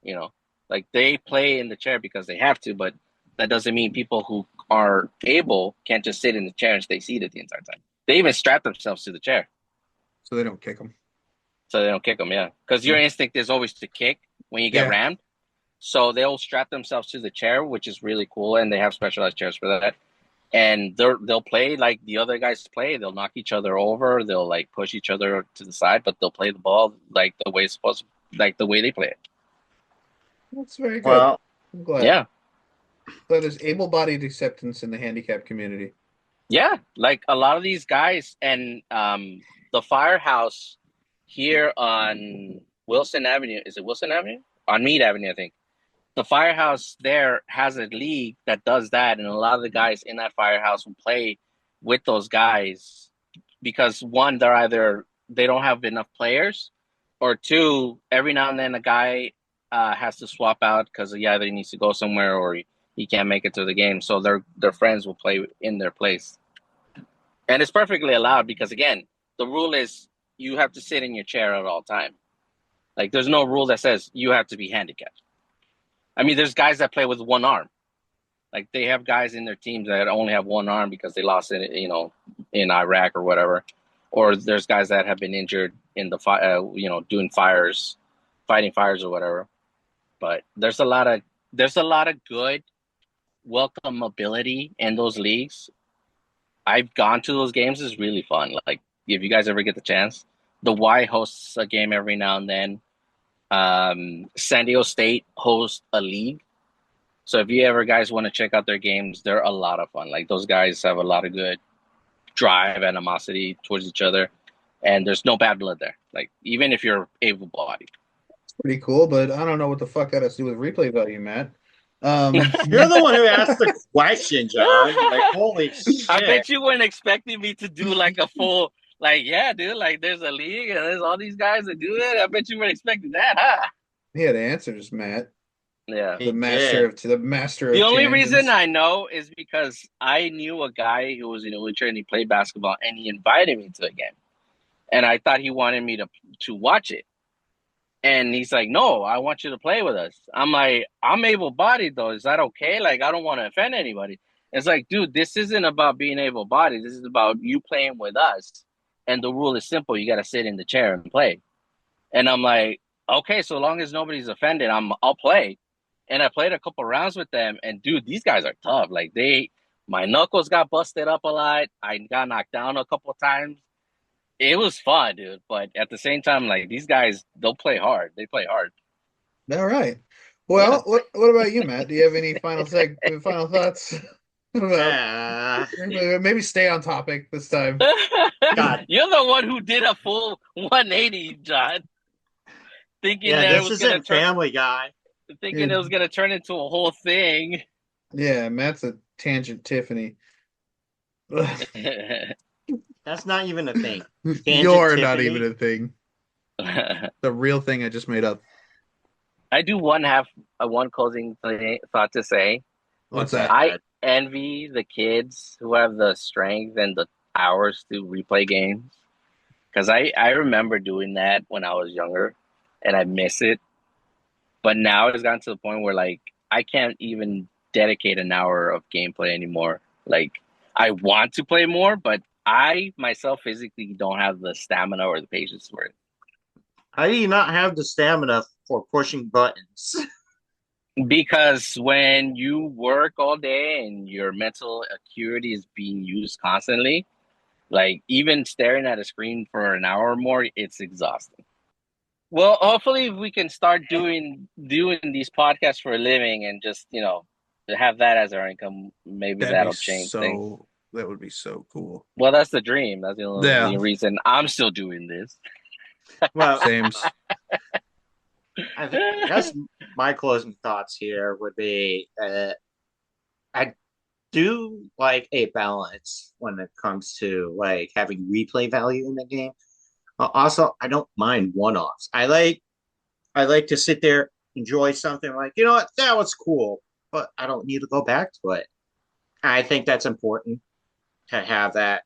C: You know, like they play in the chair because they have to, but that doesn't mean people who are able can't just sit in the chair and stay seated the entire time. They even strap themselves to the chair
A: so they don't kick them.
C: so they don't kick them. Yeah, because your instinct is always to kick when you get
A: Yeah,
C: rammed. So they'll strap themselves to the chair, which is really cool, and they have specialized chairs for that. And they'll play like the other guys play. They'll knock each other over. They'll like push each other to the side, but they'll play the ball like the way it's supposed, like the way they play it.
A: that's very good.
B: Well,
A: I'm glad.
C: Yeah,
A: So there's able-bodied acceptance in the handicap community.
C: yeah. Like a lot of these guys, and the firehouse here on Wilson Avenue. Is it Wilson Avenue? On Mead Avenue, I think. The firehouse there has a league that does that, and a lot of the guys in that firehouse will play with those guys because one, they don't have enough players, or two, every now and then a guy has to swap out because he either needs to go somewhere or he can't make it to the game, so their friends will play in their place, and it's perfectly allowed because again, the rule is you have to sit in your chair at all time. Like there's no rule that says you have to be handicapped. I mean, there's guys that play with one arm. Like they have guys in their teams that only have one arm because they lost it, in Iraq or whatever. Or there's guys that have been injured in the doing fires, fighting fires or whatever. But there's a lot of good welcome mobility in those leagues. I've gone to those games. It's really fun. Like if you guys ever get the chance, the Y hosts a game every now and then. San Diego State hosts a league. So if you ever guys want to check out their games, they're a lot of fun. Like those guys have a lot of good drive, animosity towards each other, and there's no bad blood there. Like even if you're able-bodied.
A: It's pretty cool, but I don't know what the fuck that has to do with replay value, Matt.
B: you're the one who asked the question, John. Like, holy
C: I
B: shit.
C: bet you weren't expecting me to do like a full, like, yeah, dude, like there's a league and there's all these guys that do it. I bet you weren't expecting that, huh?
A: He had answers, Matt.
C: Yeah.
B: He did.
A: The master
C: The
A: of
C: only reason
A: tangents.
C: I know is because I knew a guy who was in a wheelchair and he played basketball and he invited me to a game. And I thought he wanted me to watch it. And he's like, "No, I want you to play with us." I'm like, "I'm able-bodied though. Is that okay? Like, I don't want to offend anybody." It's like, dude, this isn't about being able-bodied. This is about you playing with us. And the rule is simple. You got to sit in the chair and play. And I'm like, okay, so long as nobody's offended, I'll play. And I played a couple rounds with them, and dude, these guys are tough. Like my knuckles got busted up a lot. I got knocked down a couple of times. It was fun, dude. But at the same time, like these guys, they'll play hard. They play hard.
A: All right.
C: Yeah.
A: Well, what about you, Matt? Do you have any final thoughts about
B: Ah,
A: maybe stay on topic this time?
B: God.
C: You're the one who did a full 180, John, thinking
B: Yeah,
C: that it
B: this
C: was gonna
B: isn't
C: turn,
B: Family Guy.
C: thinking it was gonna turn into a whole thing.
A: Yeah, Matt's a tangent Tiffany.
B: That's not even a thing. Tangent
A: You're not even
B: Tiffany.
A: a thing. The real thing I just made up.
C: I do one closing thought to say.
A: What's
B: What's that,
A: that?
C: I
B: Ed?
C: envy the kids who have the strength and the hours to replay games because I remember doing that when I was younger, and I miss it. But now it's gotten to the point where like I can't even dedicate an hour of gameplay anymore. Like I want to play more, but I myself physically don't have the stamina or the patience for it.
B: How do you not have the stamina for pushing buttons?
C: Because when you work all day and your mental acuity is being used constantly, like even staring at a screen for an hour or more, it's exhausting. Well, hopefully we can start doing these podcasts for a living and just, have that as our income. Maybe
A: That'd be
C: that'll change things.
A: so. That would be so cool.
C: Well, that's the dream. That's the only
A: Yeah,
C: reason I'm still doing this.
B: Well,
A: same's.
B: I guess my closing thoughts here would be I do like a balance when it comes to like having replay value in the game. Also, I don't mind one-offs. I like to sit there, enjoy something like, you know what, that was cool, but I don't need to go back to it. I think that's important to have that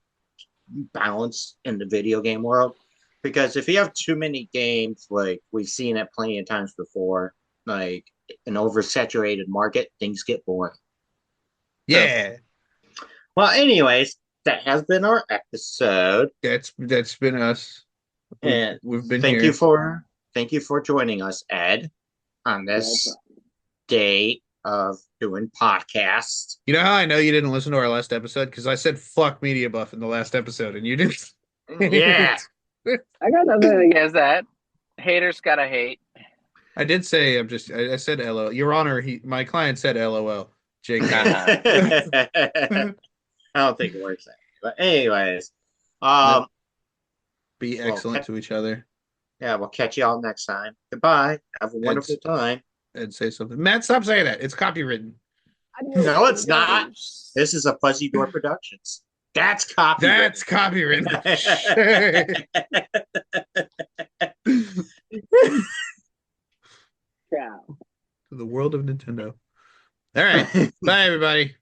B: balance in the video game world because if you have too many games, like we've seen it plenty of times before, like an oversaturated market, things get boring. So,
A: Yeah,
B: well, anyways, that has been our episode,
A: that's been us.
B: and
A: We've been
B: thank you
A: here.
B: for thank you for joining us, Ed, on this day of doing podcasts.
A: You know how I know you didn't listen to our last episode? Because I said fuck Media Buff in the last episode, and you didn't.
B: Yeah.
C: I got nothing against that. Haters gotta hate.
A: I did say I said LOL. Your Honor, my client said LOL. JK.
B: I don't think it works that way. But anyways,
A: No,
B: um,
A: be
B: well,
A: excellent to each other
B: yeah, we'll catch you all next time. Goodbye. Have a
A: and
B: wonderful time.
A: and say something. Matt, stop saying that. It's copywritten.
B: No, it's not. This is a Fuzzy Door Productions. That's copyrighted.
A: That's copywritten.
C: Yeah.
A: To the world of Nintendo. All right. Bye, everybody.